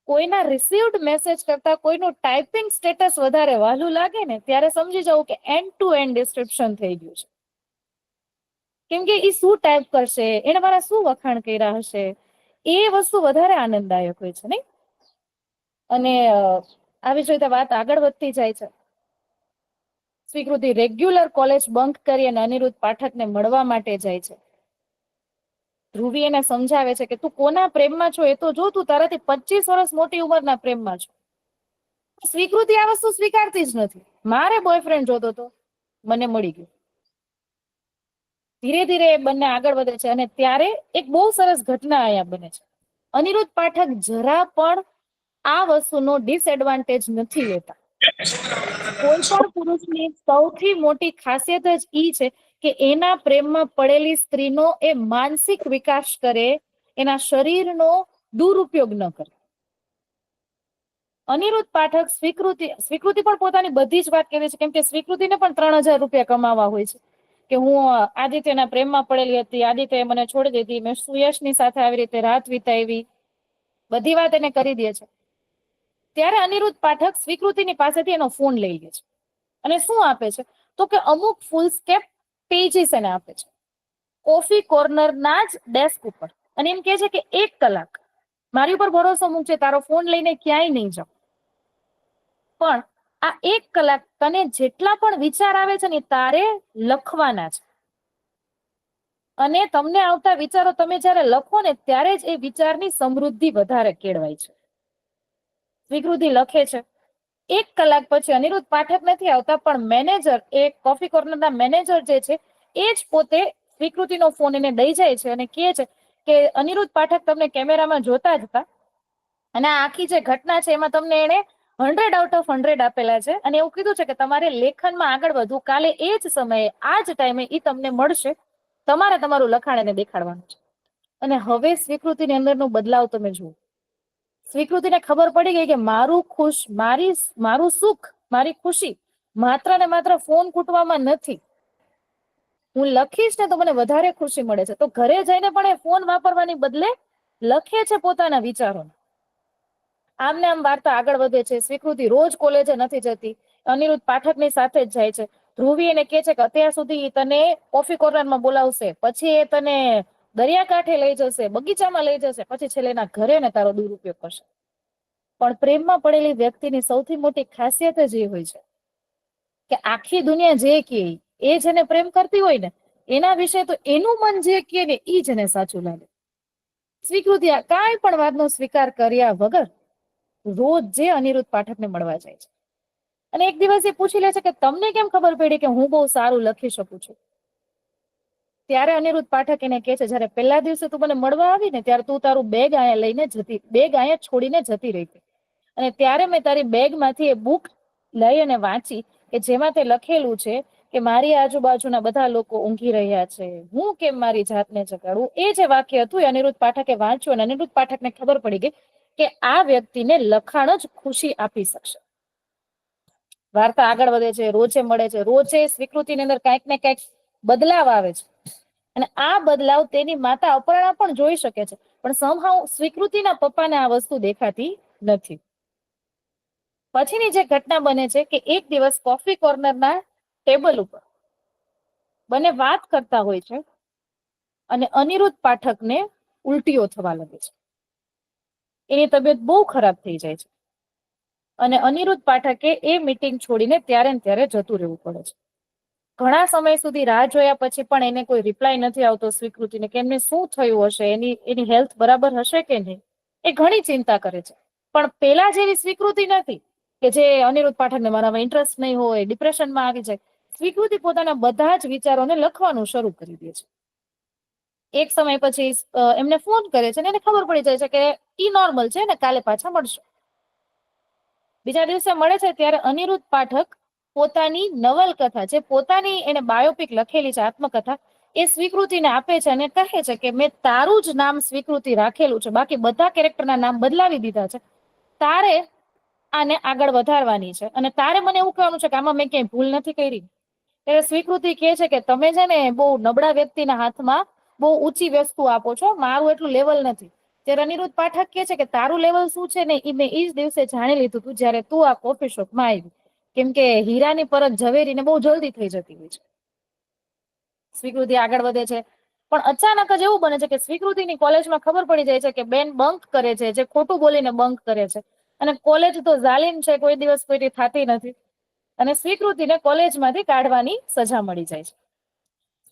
કોઈના રિસીવ્ડ મેસેજ કરતા કોઈનું ટાઈપિંગ સ્ટેટસ વધારે વહાલું લાગે ને ત્યારે સમજી જવું કે એન્ડ ટુ એન્ડ ડિસ્ક્રિપ્શન થઈ ગયું છે. કેમ કે એ શું ટાઈપ કરશે, એને મારા શું વખાણ કર્યા હશે, એ વસ્તુ વધારે આનંદદાયક હોય છે નહીં. અને આવી જ રીતે વાત આગળ વધતી જાય છે. સ્વીકૃતિ રેગ્યુલર કોલેજ બંક કરી અને અનિરુદ્ધ પાઠકને મળવા માટે જાય છે. ધ્રુવી એને સમજાવે છે કે તું કોના પ્રેમમાં છો એ તો જો, તું તારાથી 25 વર્ષ મોટી ઉંમરના પ્રેમમાં છો. સ્વીકૃતિ આ વસ્તુ સ્વીકારતી જ નથી. મારે બોયફ્રેન્ડ જોતો હતો, મને મળી ગયો. ધીરે ધીરે બંને આગળ વધે છે અને ત્યારે એક બહુ સરસ ઘટના અહીંયા બને છે. અનિરુદ્ધ પાઠક જરા પણ આ વસ્તુનો ડિસએડવાન્ટેજ નથી લેતા. કોઈ પણ પુરુષની સૌથી મોટી ખાસિયત જ ઈ છે કે એના પ્રેમમાં પડેલી સ્ત્રીનો એ માનસિક વિકાસ કરે, એના શરીરનો દુરુપયોગ ન કરે. અનિરુદ્ધ પાઠક સ્વીકૃતિ પણ પોતાની બધી જ વાત કહે છે, કેમ કે સ્વીકૃતિને પણ 3000 રૂપિયા કમાવા હોય છે કે હું આદિત્યના પ્રેમમાં પડેલી હતી, આદિત્યએ મને છોડી દીધી, મેં સુયશની સાથે આવી રીતે રાત વિતાવી, બધી વાત એને કરી દે છે. ત્યારે અનિરુદ્ધ પાઠક સ્વીકૃતિની પાસેથી એનો ફોન લઈ લે છે અને શું આપે છે તો કે અમુક ફૂલ સ્કેપ પેજીસ એને આપે છે કોફી કોર્નરના જ ડેસ્ક ઉપર, અને એમ કહે છે કે 1 કલાક મારી ઉપર ભરોસો મૂકજે, તારો ફોન લઈને ક્યાંય નહીં જાઉં, પણ આ 1 કલાક તને જેટલા પણ વિચાર આવે છે ને તારે લખવાના છે, અને તમને આવતા વિચારો તમે જયારે લખો ને ત્યારે જ એ વિચારની સમૃદ્ધિ વધારે કેળવાય છે. સ્વીકૃતિ લખે છે. 1 કલાક પછી અનિરુદ્ધ પાઠક નથી આવતા, પણ મેનેજર, એ કોફી કોર્નરના મેનેજર જે છે એ જ પોતે સ્વીકૃતિનો ફોન એને દઈ જાય છે અને કહે છે કે અનિરુદ્ધ પાઠક તમને કેમેરામાં જોતા જ હતા અને આ આખી જે ઘટના છે એમાં તમને એને 100 આઉટ ઓફ 100 આપેલા છે અને એવું કીધું છે કે તમારે લેખનમાં આગળ વધવું, કાલે એ જ સમયે આ જ ટાઈમે એ તમને મળશે, તમારે તમારું લખાણ એને દેખાડવાનું છે. અને હવે સ્વીકૃતિની અંદરનો બદલાવ તમે જુઓ. સ્વીકૃતિને ખબર પડી ગઈ કે મારું સુખ, મારી ખુશી માત્ર ને માત્ર ફોન કૂટવામાં નથી. હું લખીશ ને તો મને વધારે ખુશી મળે છે. તો ઘરે જઈને પણ એ ફોન વાપરવાની બદલે લખે છે પોતાના વિચારોને. આમને આમ વાર્તા આગળ વધે છે. સ્વીકૃતિ રોજ કોલેજે નથી જતી, અનિરુદ્ધ પાઠકની સાથે જ જાય છે. ધ્રુવી એને કહે છે કે અત્યાર સુધી તને કોફી કોર્નરમાં બોલાવશે, પછી એ તને દરિયાકાંઠે લઈ જશે, બગીચામાં લઈ જશે, પછી છેલ્લે એના ઘરે ને તારો દુરુપયોગ કરશે. પણ પ્રેમમાં પડેલી વ્યક્તિની સૌથી મોટી ખાસિયત જ એ હોય છે કે આખી દુનિયા જે કહે, એ જેને પ્રેમ કરતી હોય ને એના વિશે તો એનું મન જે કહે ને એ જ એને સાચું લાગે. સ્વીકૃતિ આ કાંઈ પણ વાતનો સ્વીકાર કર્યા વગર રોજ જે અનિરુદ્ધ પાઠકને મળવા જાય છે અને એક દિવસ એ પૂછી લે છે કે તમને કેમ ખબર પડી કે હું બહુ સારું લખી શકું છું? ત્યારે અનિરુદ્ધ પાઠક એને કહે છે, જયારે પહેલા દિવસે તું મને મળવા આવી ને ત્યારે તું તારું બેગ અહીંયા છોડીને જતી રહી હતી, અને ત્યારે મેં તારી બેગમાંથી એ બુક લઈ અને વાંચી કે જેમાં તે લખેલું છે કે મારી આજુબાજુના બધા લોકો ઊંઘી રહ્યા છે, હું કેમ મારી જાતને જગાડું. એ જે વાક્ય હતું એ અનિરુદ્ધ પાઠકે વાંચ્યું અને અનિરુદ્ધ પાઠકને ખબર પડી ગઈ કે આ વ્યક્તિને લખાણ જ ખુશી આપી શકશે. વાર્તા આગળ વધે છે, રોજે મળે છે, રોજે સ્વીકૃતિની અંદર કંઈક ને કંઈક બદલાવ આવે છે અને આ બદલાવ તેની માતા અપર્ણા પણ જોઈ શકે છે, પણ સમહાવ સ્વીકૃતિના પપ્પાને આ વસ્તુ દેખાતી નથી. પછીની જે ઘટના બને છે કે એક દિવસ કોફી કોર્નરના ટેબલ ઉપર બંને વાત કરતા હોય છે અને અનિરુદ્ધ પાઠકને ઉલટીઓ થવા લાગે છે. એની તબિયત બહુ ખરાબ થઈ જાય છે અને અનિરુદ્ધ પાઠકે એ મીટિંગ છોડીને ત્યારે ને ત્યારે જતું રહેવું પડે છે. ઘણા સમય સુધી રાહ જોયા પછી પણ એને કોઈ રિપ્લાય નથી આવતો સ્વીકૃતિને કે એમને શું થયું હશે, એની હેલ્થ બરાબર હશે કે નહીં. એ ઘણી ચિંતા કરે છે, પણ પેલા જેવી સ્વીકૃતિ નથી કે જે અનિરુદ્ધ પાઠકને મારામાં ઇન્ટરેસ્ટ નહીં હોય, ડિપ્રેશનમાં આવી જાય. સ્વીકૃતિ પોતાના બધા જ વિચારોને લખવાનું શરૂ કરી દે છે. એક સમય પછી એમને ફોન કરે છે અને એને ખબર પડી જાય છે કે ઈ નોર્મલ છે ને કાલે પાછા મળશે. બીજા દિવસે મળે છે ત્યારે અનિરુદ્ધ પાઠક પોતાની નવલકથા, જે પોતાની એને બાયોપિક લખેલી છે, આત્મકથા, એ સ્વીકૃતિને આપે છે અને કહે છે કે મેં તારું જ નામ સ્વીકૃતિ રાખેલું છે, બાકી બધા કેરેક્ટરના નામ બદલાવી દીધા છે, તારે આને આગળ વધારવાની છે અને તારે મને એવું કહેવાનું છે કે આમાં મેં ક્યાંય ભૂલ નથી કરી. ત્યારે સ્વીકૃતિ કહે છે કે તમે છે ને બહુ નબળા વ્યક્તિના હાથમાં બહુ ઊંચી વસ્તુ આપો છો, મારું એટલું લેવલ નથી. ત્યારે અનિરુદ્ધ પાઠક કહે છે કે તારું લેવલ શું છે ને એ મેં એ જ દિવસે જાણી લીધું હતું જયારે તું આ કોફી શોપમાં આવી. કેમ કે હીરાની પરત ઝવેરીને બહુ જલ્દી થઈ જતી હોય છે. સ્વીકૃતિ આગળ વધે છે, પણ અચાનક જ એવું બને છે કે સ્વીકૃતિની કોલેજમાં ખબર પડી જાય છે કે બેન બંક કરે છે, જે ખોટું બોલીને બંક કરે છે. અને કોલેજ તો જાલિમ છે, કોઈ દિવસ કોઈથી થતી નથી. અને સ્વીકૃતિને કોલેજમાંથી કાઢવાની સજા મળી જાય છે.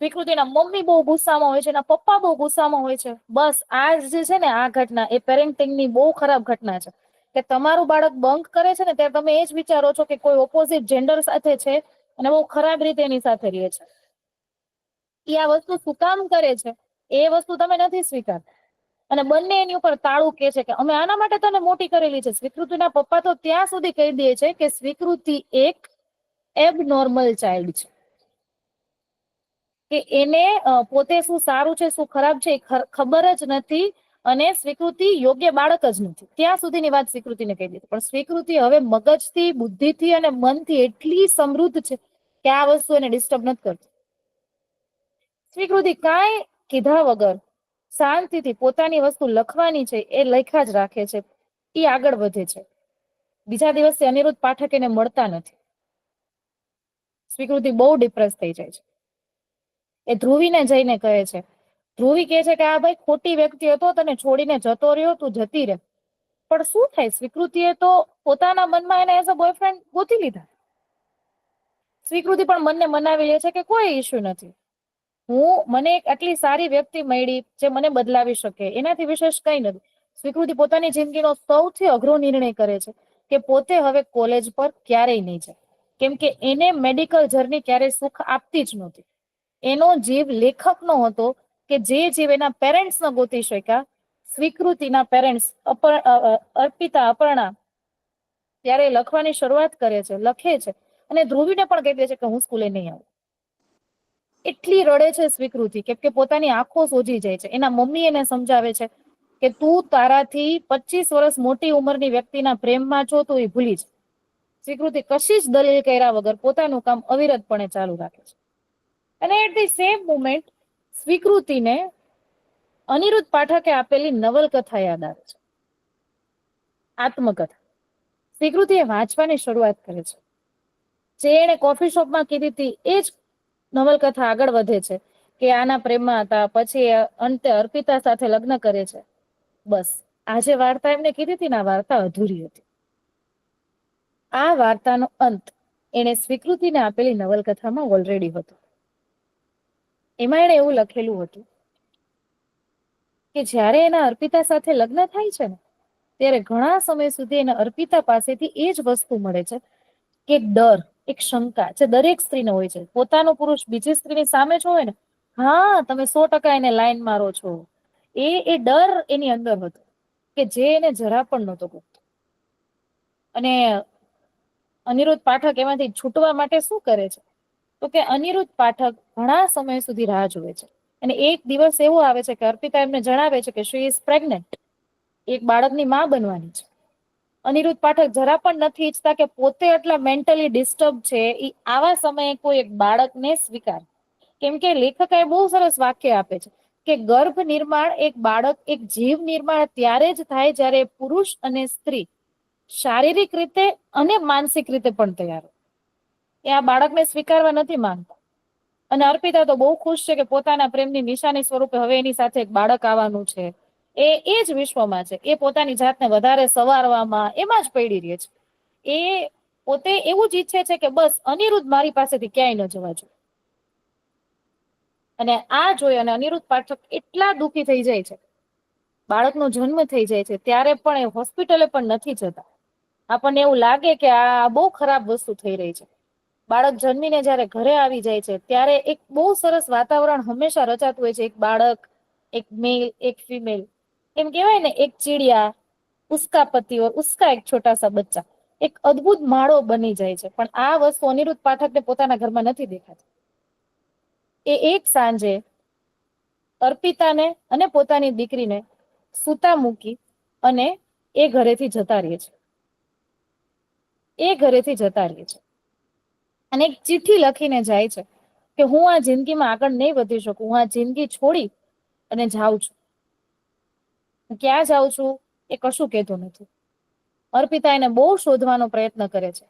સ્વીકૃતિના મમ્મી બહુ ગુસ્સામાં હોય છે, એના પપ્પા બહુ ગુસ્સામાં હોય છે. બસ આ જે છે ને આ ઘટના એ પેરેન્ટિંગની બહુ ખરાબ ઘટના છે કે તમારું બાળક બંક કરે છે ને ત્યારે તમે એ જ વિચારો છો કે કોઈ ઓપોઝિટ જેન્ડર સાથે છે અને બહુ ખરાબ રીતે એની સાથે રહે છે. એ આ વસ્તુ શું કામ કરે છે એ વસ્તુ તમે નથી સ્વીકારતા. અને બંને એની ઉપર તાળું કે છે કે અમે આના માટે તને મોટી કરેલી છે. સ્વીકૃતિના પપ્પા તો ત્યાં સુધી કહી દે છે કે સ્વીકૃતિ એક એબનોર્મલ ચાઇલ્ડ છે, કે એને પોતે શું સારું છે શું ખરાબ છે એ ખબર જ નથી, અને સ્વીકૃતિ યોગ્ય બાળક જ નથી. ત્યાં સુધીની વાત સ્વીકૃતિને કહી દીધી. પણ સ્વીકૃતિ હવે મગજથી, બુદ્ધિથી અને મનથી એટલી સમૃદ્ધ છે કે આ વસ્તુ એને ડિસ્ટર્બ નથી કરતી. સ્વીકૃતિ કાંઈ કીધા વગર શાંતિથી પોતાની વસ્તુ લખવાની છે એ લખ્યા જ રાખે છે. એ આગળ વધે છે. બીજા દિવસે અનિરુદ્ધ પાઠક એને મળતા નથી. સ્વીકૃતિ બહુ ડિપ્રેસ થઈ જાય છે. એ ધ્રુવીને જઈને કહે છે. ધ્રુવી કહે છે કે આ ભાઈ ખોટી વ્યક્તિ હતો, તને છોડીને જતો રહ્યો, તું જતી રહે. પણ શું થાય, સ્વીકૃતિએ તો પોતાના મનમાં એને એઝ અ બોયફ્રેન્ડ ગોતી લીધા. સ્વીકૃતિ પણ મનને મનાવી લે છે કે કોઈ ઇશ્યુ નથી, મને એક આટલી સારી વ્યક્તિ મળી જે મને બદલાવી શકે, એનાથી વિશેષ કઈ નથી. સ્વીકૃતિ પોતાની જિંદગીનો સૌથી અઘરો નિર્ણય કરે છે કે પોતે હવે કોલેજ પર ક્યારેય નહીં જાય. કેમ કે એને મેડિકલ જર્ની ક્યારેય સુખ આપતી જ નહોતી. એનો જીવ લેખકનો હતો કે જે જીવ એના પેરેન્ટ્સ ન ગોતી શક્યા. સ્વીકૃતિના પેરેન્ટ્સ અર્પિતા, અપર્ણા ત્યારે લખવાની શરૂઆત કરે છે, લખે છે અને ધ્રુવીને પણ કહી દે છે કે હું સ્કૂલે નહીં આવું. એટલી રડે છે સ્વીકૃતિ કે પોતાની આંખો સોજી જાય છે. એના મમ્મી એને સમજાવે છે કે તું તારાથી 25 વર્ષ મોટી ઉંમરની વ્યક્તિના પ્રેમમાં છો તો એ ભૂલી જ. સ્વીકૃતિ કશી જ દલીલ કર્યા વગર પોતાનું કામ અવિરતપણે ચાલુ રાખે છે. અને એટ ધી સેમ મોમેન્ટ સ્વીકૃતિને અનિરુદ્ધ પાઠકે આપેલી નવલકથા યાદ આવે છે, આત્મકથા. સ્વીકૃતિએ વાંચવાની શરૂઆત કરે છે. જે એને કોફી શોપમાં કીધી હતી એ જ નવલકથા આગળ વધે છે કે આના પ્રેમમાં હતા, પછી અંતે અર્પિતા સાથે લગ્ન કરે છે. બસ આ જે વાર્તા એમને કીધી હતી ને આ વાર્તા અધૂરી હતી. આ વાર્તાનો અંત એને સ્વીકૃતિને આપેલી નવલકથામાં ઓલરેડી હતો. એમાં એને એવું લખેલું હતું કે જ્યારે એના અર્પિતા સાથે લગ્ન થાય છે ને ત્યારે ઘણા સમય સુધી એના અર્પિતા પાસેથી એ જ વસ્તુ મળે છે કે ડર, એક શંકા જે દરેક સ્ત્રીને હોય છે. પોતાનો પુરુષ બીજી સ્ત્રીની સામે જ હોય ને, હા તમે 100% એને લાઈન મારો છો, એ ડર એની અંદર હતો કે જે એને જરા પણ નહોતો ગમતો. અને અનિરુદ્ધ પાઠક એમાંથી છૂટવા માટે શું કરે છે તો કે અનિરુદ્ધ પાઠક ઘણા સમય સુધી રાહ જોવે છે. અને એક દિવસ એવો આવે છે કે અર્પિતા એમને જણાવે છે કે શી ઇઝ પ્રેગ્નેન્ટ, એક બાળકની માં બનવાની છે. અનિરુદ્ધ પાઠક જરા પણ નથી ઈચ્છતા કે પોતે એટલા મેન્ટલી ડિસ્ટર્બ છે એ આવા સમયે કોઈ એક બાળકને સ્વીકાર. કેમ કે લેખક એ બહુ સરસ વાક્ય આપે છે કે ગર્ભ નિર્માણ, એક બાળક, એક જીવ નિર્માણ ત્યારે જ થાય જ્યારે પુરુષ અને સ્ત્રી શારીરિક રીતે અને માનસિક રીતે પણ તૈયાર હોય. એ આ બાળકને સ્વીકારવા નથી માંગતા. અને અર્પિતા તો બહુ ખુશ છે કે પોતાના પ્રેમની નિશાની સ્વરૂપે હવે એની સાથે એક બાળક આવવાનું છે. એ જ વિશ્વમાં છે. એ પોતાની જાતને વધારે સવારવામાં એમાં જ પડી રહે છે. એ પોતે એવું જ ઈચ્છે છે કે બસ અનિરુદ્ધ મારી પાસેથી ક્યાંય ન જવા જોઈએ. અને આ જોઈ અને અનિરુદ્ધ પાઠક એટલા દુઃખી થઈ જાય છે, બાળકનો જન્મ થઈ જાય છે ત્યારે પણ એ હોસ્પિટલે પણ નથી જતા. આપણને એવું લાગે કે આ બહુ ખરાબ વસ્તુ થઈ રહી છે. બાળક જન્મીને જયારે ઘરે આવી જાય છે ત્યારે એક બહુ સરસ વાતાવરણ હંમેશા રચાતું હોય છે. એક બાળક, એક મેલ, એક ફિમેલ, એમ કેવાય ને એક ચીડિયા, ઉસકા પતિ ઓર ઉસકા એક છોટા સા બચ્ચા, એક અદ્ભુત માળો બની જાય છે. પણ આ વસ્તુ અનિરુદ્ધ પાઠકને પોતાના ઘરમાં નથી દેખાતી. એ એક સાંજે અર્પિતાને અને પોતાની દીકરીને સૂતા મૂકી અને એ ઘરેથી જતા રહે છે. અને એક ચિઠ્ઠી લખીને જાય છે કે હું આ જિંદગીમાં આગળ નહીં વધી શકું, હું આ જિંદગી છોડી અને જાઉં છું. હું ક્યાં જાઉં છું એ કશું કહેતો નથી. અર્પિતા એને બહુ શોધવાનો પ્રયત્ન કરે છે.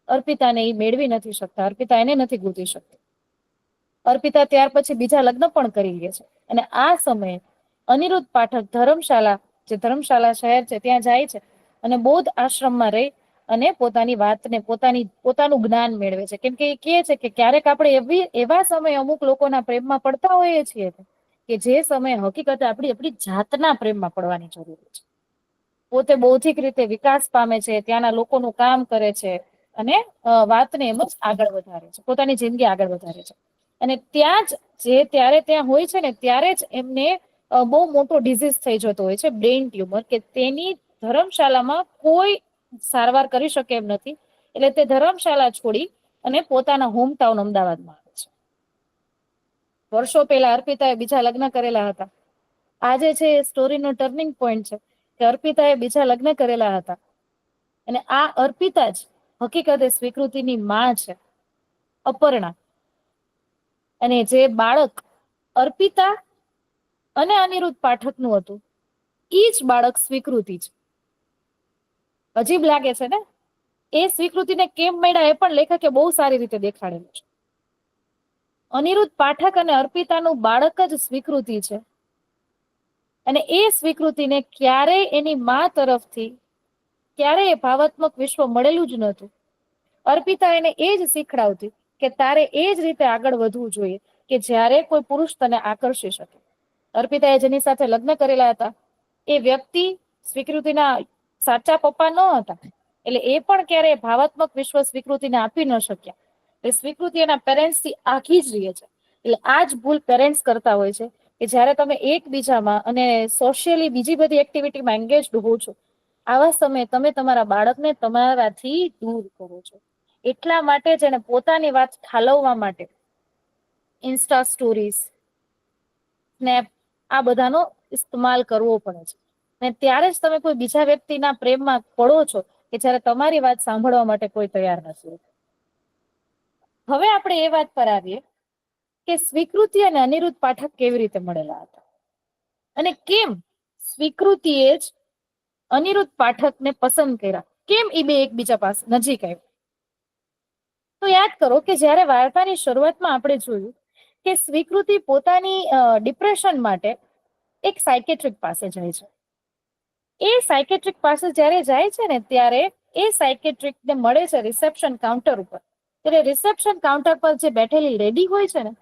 અર્પિતાને એ મેળવી નથી શકતા, અર્પિતા એને નથી ગોતી શકતી. અર્પિતા ત્યાર પછી બીજા લગ્ન પણ કરી લે છે. અને આ સમયે અનિરુદ્ધ પાઠક ધર્મશાલા શહેર છે ત્યાં જાય છે અને બૌદ્ધ આશ્રમમાં રહી અને પોતાની વાતને પોતાનું જ્ઞાન મેળવે છે. કેમ કે એ કહે છે કે ક્યારેક આપણે એવા સમયે અમુક લોકોના પ્રેમમાં પડતા હોઈએ છીએ કે જે સમયે હકીકતે આપણી જાતના પ્રેમમાં પડવાની જરૂર છે. પોતે બૌદ્ધિક રીતે વિકાસ પામે છે, ત્યાંના લોકોનું કામ કરે છે અને વાતને એમ જ આગળ વધારે છે, પોતાની જિંદગી આગળ વધારે છે. અને ત્યારે ત્યાં હોય છે ને ત્યારે જ એમને બહુ મોટો ડિઝીઝ થઈ જતો હોય છે, બ્રેઇન ટ્યુમર, કે તેની ધર્મશાળામાં કોઈ સારવાર કરી શકે એમ નથી. એટલે તે ધર્મશાળા છોડી અને પોતાના હોમટાઉન અમદાવાદમાં આવે છે. વર્ષો પહેલા અર્પિતાએ બીજા લગ્ન કરેલા હતા. આજે છે એ સ્ટોરીનો ટર્નિંગ પોઈન્ટ છે કે અર્પિતાએ બીજા લગ્ન કરેલા હતા અને આ અર્પિતા જ હકીકતે સ્વીકૃતિની માં છે, અપર્ણા. અને જે બાળક અર્પિતા અને અનિરુદ્ધ પાઠકનું હતું, એ જ બાળક સ્વીકૃતિ છે. અજીબ લાગે છે ને? એ સ્વીકૃતિને કેમ મળ્યા એ પણ લેખકે બહુ સારી રીતે દેખાડેલું છે. અનિરુદ્ધ પાઠક અને અર્પિતાનું બાળક જ સ્વીકૃતિ છે અને એ સ્વીકૃતિને ક્યારેય એની માં તરફથી ક્યારેય ભાવાત્મક વિશ્વ મળેલું જ નહોતું. અર્પિતા એને એ જ શીખડાવતી કે તારે એ જ રીતે આગળ વધવું જોઈએ કે જ્યારે કોઈ પુરુષ તને આકર્ષી શકે. અર્પિતાએ જેની સાથે લગ્ન કરેલા હતા એ વ્યક્તિ સ્વીકૃતિના સાચા પપ્પા ન હતા, એટલે એ પણ ક્યારેય ભાવાત્મક વિશ્વ સ્વીકૃતિને આપી ન શક્યા. એ સ્વીકૃતિ એના પેરેન્ટ્સથી આખી જ રહે છે. એટલે આ જ ભૂલ પેરેન્ટ્સ કરતા હોય છે કે જ્યારે તમે એકબીજામાં અને સોશિયલી બીજી બધી એક્ટિવિટીમાં એન્ગેજ્ડ હો છો, આવા સમયે તમે તમારા બાળકને તમારાથી દૂર કરો છો. એટલા માટે જ એને પોતાની વાત ઠાલવવા માટે ઇન્સ્ટા સ્ટોરીઝ, સ્નેપ, આ બધાનો ઇસ્તેમાલ કરવો પડે છે. અને ત્યારે જ તમે કોઈ બીજા વ્યક્તિના પ્રેમમાં પડો છો કે જ્યારે તમારી વાત સાંભળવા માટે કોઈ તૈયાર નથી. હવે આપણે એ વાત પર આવીએ કે સ્વીકૃતિ અને અનિરુદ્ધ પાઠક કેવી રીતે મળેલા હતા અને કેમ સ્વીકૃતિએ જ અનિરુદ્ધ પાઠકને પસંદ કર્યા, કેમ એ બે એકબીજા પાસે નજીક આવ્યા. તો યાદ કરો કે જ્યારે વાર્તાની શરૂઆતમાં આપણે જોયું કે સ્વીકૃતિ પોતાની ડિપ્રેશન માટે એક સાયકેટ્રિક પાસે જાય છે. એ સાયકેટ્રિક પાસે જ્યારે જાય છે ને ત્યારે એ સાયકેટ્રિકને મળે છે રિસેપ્શન કાઉન્ટર ઉપર. એટલે રિસેપ્શન કાઉન્ટર પર જે બેઠેલી લેડી હોય છે ને,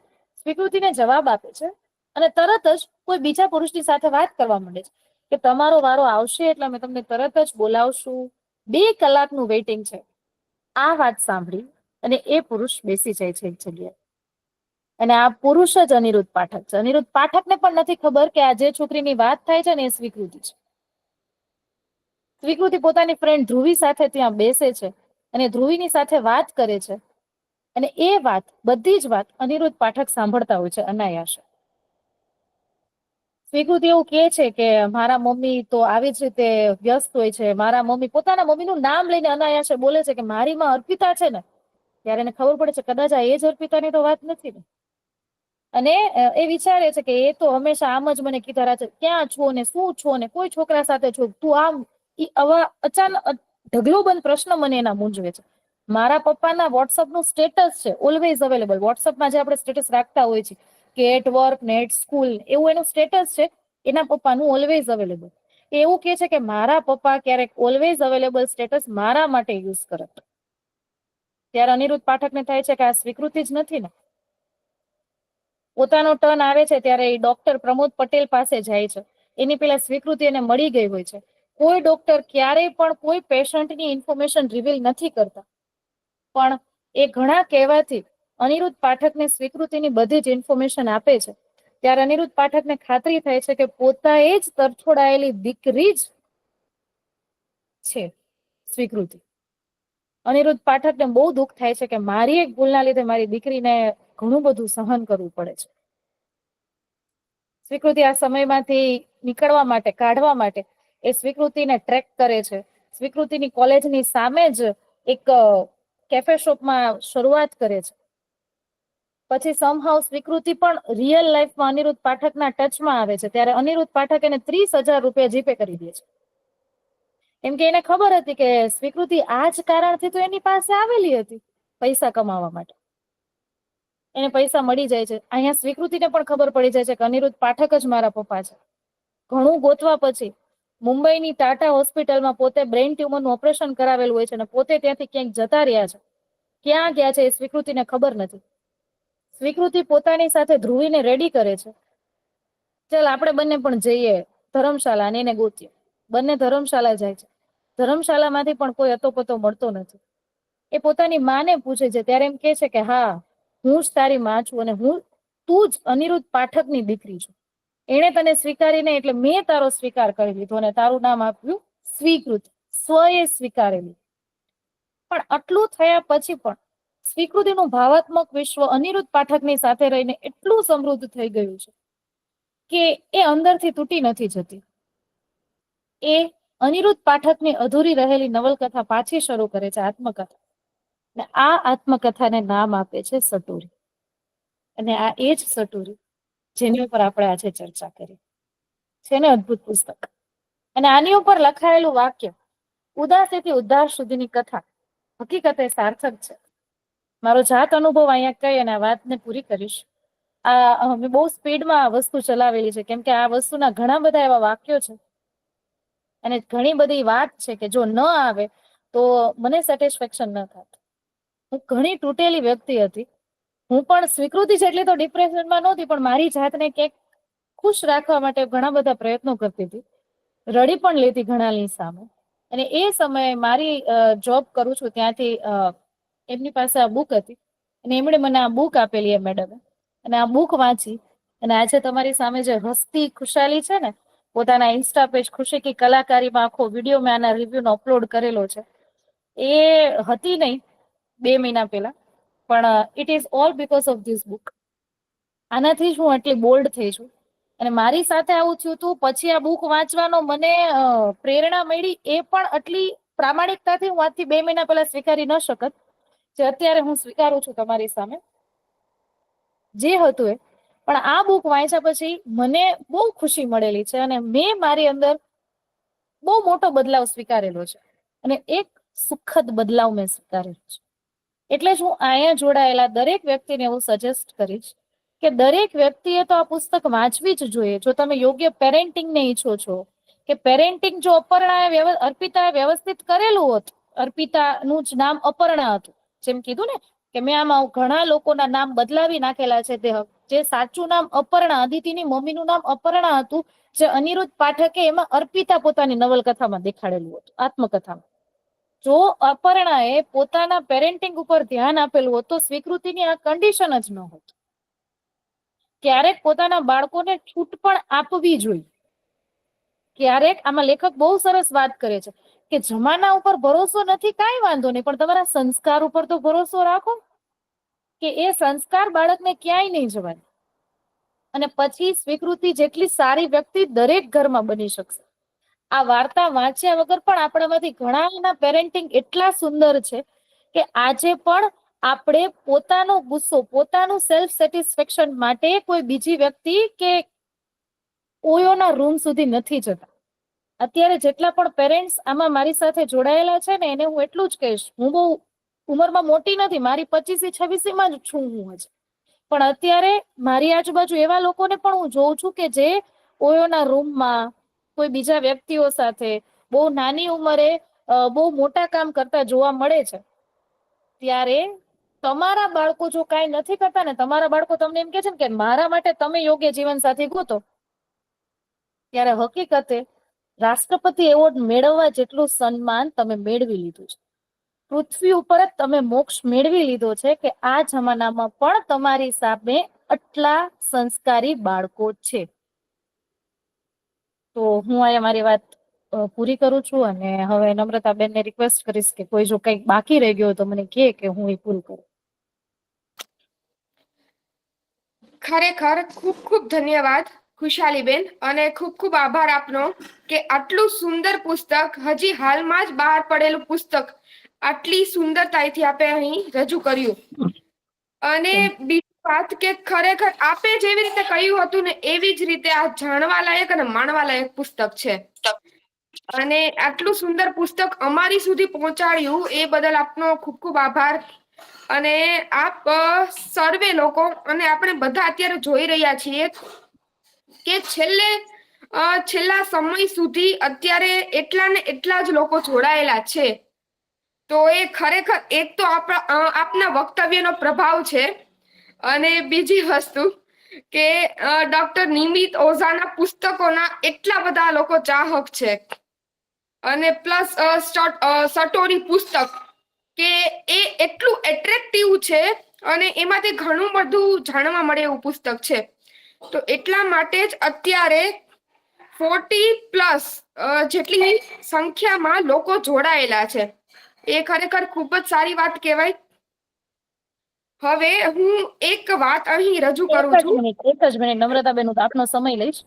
સ્વીકૃતિને જવાબ આપે છે અને તરત જ કોઈ બીજા પુરુષની સાથે વાત કરવા માંડે છે કે તમારો વારો આવશે એટલે અમે તમને તરત જ બોલાવશું, 2 કલાકનું વેઇટિંગ છે. આ વાત સાંભળી અને એ પુરુષ બેસી જાય છે એક જગ્યાએ. અને આ પુરુષ જ અનિરુદ્ધ પાઠક છે. અનિરુદ્ધ પાઠકને પણ નથી ખબર કે આ જે છોકરીની વાત થાય છે ને એ સ્વીકૃતિ છે. સ્વીકૃતિ પોતાની ફ્રેન્ડ ધ્રુવી સાથે ત્યાં બેસે છે અને ધ્રુવીની સાથે વાત કરે છે અને એ બધી જ વાત અનિરુદ્ધ પાઠક સાંભળતા હોય છે અનાયાસે. સ્વીકૃતિ એવું કહે છે કે મારા મમ્મી તો આવી જ રીતે વ્યસ્ત હોય છે. મારા મમ્મી પોતાના મમ્મીનું નામ લઈને અનાયાસે બોલે છે કે મારી માં અર્પિતા છે ને. ત્યારે એને ખબર પડે છે કદાચ આ એ જ અર્પિતાની તો વાત નથી ને. અને એ વિચારે છે કે એ તો હંમેશા આમ જ મને કીધા રાખે, ક્યાં છો ને શું છો ને કોઈ છોકરા સાથે છો, તું આમ. અચાનક ઢગલોબંધ પ્રશ્ન મને એના મૂંઝવે છે. મારા પપ્પાના વોટ્સઅપનું સ્ટેટસ છે ઓલવેઝ અવેલેબલ. વોટ્સઅપમાં જે આપણે સ્ટેટસ રાખતા હોય છે કે એટ વર્ક ને એટ સ્કૂલ, એવું એનું સ્ટેટસ છે એના પપ્પાનું ઓલવેઝ અવેલેબલ. એવું કે છે કે મારા પપ્પા ક્યારેક ઓલવેઝ અવેલેબલ સ્ટેટસ મારા માટે યુઝ કરે. ત્યારે અનિરુદ્ધ પાઠકને થાય છે કે આ સ્વીકૃતિ જ નથી ને. પોતાનો ટર્ન આવે છે ત્યારે એ ડોક્ટર પ્રમોદ પટેલ પાસે જાય છે. એની પેલા સ્વીકૃતિ એને મળી ગઈ હોય છે. કોઈ ડોક્ટર ક્યારેય પણ કોઈ પેશન્ટની ઇન્ફોર્મેશન રિવીલ નથી કરતા, પણ એ ઘણા કહેવાથી અનિરુદ્ધ પાઠકને સ્વીકૃતિની બધી જ ઇન્ફોર્મેશન આપે છે. ત્યારે અનિરુદ્ધ પાઠકને ખાતરી થાય છે કે પોતાએ જ તરછોડાયેલી દીકરી જ છે સ્વીકૃતિ. અનિરુદ્ધ પાઠકને બહુ દુઃખ થાય છે કે મારી એક ભૂલના લીધે મારી દીકરીને ઘણું બધું સહન કરવું પડે છે. સ્વીકૃતિ આ સમયમાંથી કાઢવા માટે એ સ્વીકૃતિને ટ્રેક કરે છે. સ્વીકૃતિની કોલેજની સામે જ એક કેફે શોપમાં શરૂઆત કરે છે. પછી સમહાઉ સ્વીકૃતિ પણ રિયલ લાઈફમાં અનિરુદ્ધ પાઠકના ટચમાં આવે છે ત્યારે અનિરુદ્ધ પાઠક એને 30,000 રૂપિયા જીપે કરી દે છે. કેમ કે એને ખબર હતી કે સ્વીકૃતિ આ જ કારણથી તો એની પાસે આવેલી હતી, પૈસા કમાવા માટે. એને પૈસા મળી જાય છે. અહીંયા સ્વીકૃતિને પણ ખબર પડી જાય છે કે અનિરુદ્ધ પાઠક જ મારા પપ્પા છે. ઘણું ગોતવા પછી મુંબઈની ટાટા હોસ્પિટલમાં પોતે બ્રેઇન ટ્યુમરનું ઓપરેશન કરાવેલું હોય છે અને પોતે ત્યાંથી ક્યાંક જતા રહ્યા છે. ક્યાં ગયા છે એ સ્વીકૃતિને ખબર નથી. સ્વીકૃતિ પોતાની સાથે ધ્રુવીને રેડી કરે છે, ચાલ આપણે બંને પણ જઈએ ધર્મશાળા અને એને ગોતીએ. બંને ધર્મશાળા જાય છે. ધર્મશાળામાંથી પણ કોઈ અતોપતો મળતો નથી. એ પોતાની માને પૂછે છે ત્યારે એમ કે છે કે હા, હું જ તારી માં છું અને તું જ અનિરુદ્ધ પાઠકની દીકરી છું. એણે તને સ્વીકારીને એટલે મેં તારો સ્વીકાર કરી લીધો અને તારું નામ આપ્યું સ્વીકૃતિ, સ્વએ સ્વીકારેલી. પણ આટલું થયા પછી પણ સ્વીકૃતિનું ભાવાત્મક વિશ્વ અનિરુદ્ધ પાઠકની સાથે રહીને એટલું સમૃદ્ધ થઈ ગયું છે કે એ અંદરથી તૂટી નથી જતી. એ અનિરુદ્ધ પાઠકની અધૂરી રહેલી નવલકથા પાછી શરૂ કરે છે, આત્મકથા. અને આ આત્મકથાને નામ આપે છે સટોરી. અને આ એ જ સટોરી જેની ઉપર આપણે આજે ચર્ચા કરી છે ને અદ્ભુત પુસ્તક. અને આની ઉપર લખાયેલું વાક્ય ઉદાસીથી ઉદ્ધાર સુધીની કથા હકીકતે સાર્થક છે. મારો જાત અનુભવ અહીંયા કહી અને આ વાતને પૂરી કરીશ. મેં બહુ સ્પીડમાં આ વસ્તુ ચલાવેલી છે કેમ કે આ વસ્તુના ઘણા બધા એવા વાક્યો છે અને ઘણી બધી વાત છે કે જો ન આવે તો મને સેટિસ્ફેક્શન ન થાત. હું ઘણી તૂટેલી વ્યક્તિ હતી. હું પણ સ્વીકૃતિ જેટલી તો ડિપ્રેશનમાં નહોતી, પણ મારી જાતને ક્યાંક ખુશ રાખવા માટે ઘણા બધા પ્રયત્નો કરતી હતી. રડી પણ લેતી ઘણાની સામે. અને એ સમયે મારી જોબ કરું છું ત્યાંથી એમની પાસે આ બુક હતી અને એમણે મને આ બુક આપેલી એ મેડમે. અને આ બુક વાંચી અને આજે તમારી સામે જે હસતી ખુશાલી છે ને, પોતાના ઇન્સ્ટા પેજ ખુશી કી કલાકારીમાં આખો વિડીયો મેં આના રિવ્યુનો અપલોડ કરેલો છે, એ હતી નહીં 2 મહિના પહેલા. પણ it is all because of this book. આનાથી જ હું આટલી બોલ્ડ થઈ છું. અને મારી સાથે આવું થયું હતું પછી આ બુક વાંચવાનો મને પ્રેરણા મળી. એ પણ આટલી પ્રામાણિકતાથી હું આજથી 2 મહિના પહેલા સ્વીકારી ન શકત જે અત્યારે હું સ્વીકારું છું તમારી સામે જે હતું એ. પણ આ બુક વાંચ્યા પછી મને બહુ ખુશી મળેલી છે અને મેં મારી અંદર બહુ મોટો બદલાવ સ્વીકારેલો છે અને એક સુખદ બદલાવ મેં સ્વીકારેલો છે. એટલે જ હું અહીંયા જોડાયેલા દરેક વ્યક્તિને એવું સજેસ્ટ કરીશ કે દરેક વ્યક્તિએ તો આ પુસ્તક વાંચવી જ જોઈએ. જો તમે યોગ્ય પેરેન્ટિંગને ઈચ્છો છો કે પેરેન્ટિંગ જો અર્પિતાએ વ્યવસ્થિત કરેલું હોત, અર્પિતાનું જ નામ અપર્ણા હતું, જેમ કીધું ને કે મેં આમાં ઘણા લોકોના નામ બદલાવી નાખેલા છે, જે સાચું નામ અપર્ણા, અદિતિની મમ્મીનું નામ અપર્ણા હતું, જે અનિરુદ્ધ પાઠકે એમાં અર્પિતા પોતાની નવલકથામાં દેખાડેલું હતું, આત્મકથામાં. જો અપર્ણાએ પોતાના પેરેન્ટિંગ ઉપર ધ્યાન આપેલું હોત તો સ્વીકૃતિની આ કન્ડિશન જ ન હોત. ક્યારેક પોતાના બાળકોને છૂટ પણ આપવી જોઈએ. ક્યારેક આમાં લેખક બહુ સરસ વાત કરે છે કે જમાના ઉપર ભરોસો નથી, કાંઈ વાંધો નહીં, પણ તમારા સંસ્કાર ઉપર તો ભરોસો રાખો કે એ સંસ્કાર બાળકને ક્યાંય નહીં જવાય. અને પછી સ્વીકૃતિ જેટલી સારી વ્યક્તિ દરેક ઘરમાં બની શકશે. આ વાર્તા વાંચ્યા વગર પણ આપણામાંથી ઘણાના પેરેન્ટિંગ એટલા સુંદર છે કે આજે પણ આપણે પોતાનો ગુસ્સો, પોતાનું સેલ્ફ સેટિસ્ફેક્શન માટે કોઈ બીજી વ્યક્તિ કે કોઈના રૂમ સુધી નથી જતા. અત્યારે જેટલા પણ પેરેન્ટ્સ આમાં મારી સાથે જોડાયેલા છે ને એને હું એટલું જ કહીશ, હું બહુ ઉંમરમાં મોટી નથી, મારી 25-26 જ છું હું હજી, પણ અત્યારે મારી આજુબાજુ એવા લોકોને પણ હું જોઉં છું કે જે કોઈના રૂમમાં કોઈ બીજા વ્યક્તિઓ સાથે બહુ નાની ઉંમરે બહુ મોટા કામ કરતા જોવા મળે છે. ત્યારે તમારા બાળકો જો કાંઈ નથી કરતા ને, તમારા બાળકો તમને એમ કે છે ને કે મારા માટે તમે યોગ્ય જીવન સાથી ગોતો, ત્યારે હકીકતે રાષ્ટ્રપતિ એવોર્ડ મેળવવા જેટલું સન્માન તમે મેળવી લીધું છે. પૃથ્વી ઉપર જ તમે મોક્ષ મેળવી લીધો છે કે આ જમાનામાં પણ તમારી સામે આટલા સંસ્કારી બાળકો છે. તો હું અહીંયા મારી વાત પૂરી કરું છું અને હવે નમ્રતાબેનને રિક્વેસ્ટ કરીશ કે કોઈ જો કંઈક બાકી રહી ગયો તો મને કહે કે હું એ પૂરું કરું. ખરેખર ખૂબ ખૂબ ધન્યવાદ ખુશાલીબેન, અને ખૂબ ખૂબ આભાર આપનો કે આટલું સુંદર પુસ્તક, હજી હાલમાં જ બહાર પડેલું પુસ્તક આટલી સુંદરતાથી આપે અહીં રજૂ કર્યું. અને બીજી વાત કે ખરેખર આપે જેવી રીતે કહ્યું હતું ને એવી જ રીતે આ જાણવા લાયક અને માણવા લાયક પુસ્તક છે. અને આટલું સુંદર પુસ્તક અમારી સુધી પહોંચાડ્યું એ બદલ આપનો ખૂબ ખૂબ આભાર. અને આપ સર્વે લોકો અને આપણે બધા અત્યારે જોઈ રહ્યા છીએ કે છેલ્લા સમય સુધી અત્યારે એટલા ને એટલા જ લોકો જોડાયેલા છે. તો એ ખરેખર એક તો આપના વક્તવ્યનો પ્રભાવ છે. અને બીજી વસ્તુ કે ડોક્ટર નિમિત ઓઝાના પુસ્તકોના એટલા બધા લોકો ચાહક છે. અને પ્લસ સટોરી પુસ્તક કે એ એટલું એટ્રેક્ટિવ છે અને એમાંથી ઘણું બધું જાણવા મળે એવું પુસ્તક છે. તો એટલા માટે જ અત્યારે 40+ જેટલી સંખ્યામાં લોકો જોડાયેલા છે. એ ખરેખર ખૂબ જ સારી વાત કહેવાય. હવે હું એક વાત અહીં રજૂ કરું છું. એક જ મિનિટ નમ્રતાબેન, હું આપનો સમય લઈશ.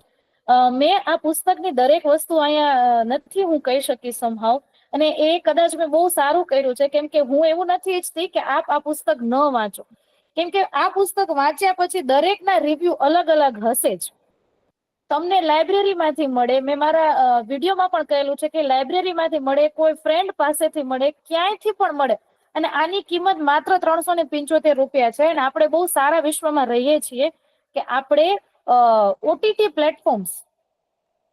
મેં આ પુસ્તકની દરેક વસ્તુ અહીંયા નથી હું કહી શકીશ સમહાવ, અને એ કદાચ મેં બહુ સારું કર્યું છે, કેમ કે હું એવું નથી ઈચ્છતી કે આપ આ પુસ્તક ન વાંચો, કેમ કે આ પુસ્તક વાંચ્યા પછી દરેકના રિવ્યુ અલગ અલગ હશે જ. તમને લાઇબ્રેરીમાંથી મળે, મેં મારા વિડીયોમાં પણ કહેલું છે કે લાઇબ્રેરીમાંથી મળે, કોઈ ફ્રેન્ડ પાસેથી મળે, ક્યાંયથી પણ મળે. અને આની કિંમત માત્ર 375 રૂપિયા છે. અને આપણે બહુ સારા વિશ્વમાં રહીએ છીએ કે આપણે OTT platforms,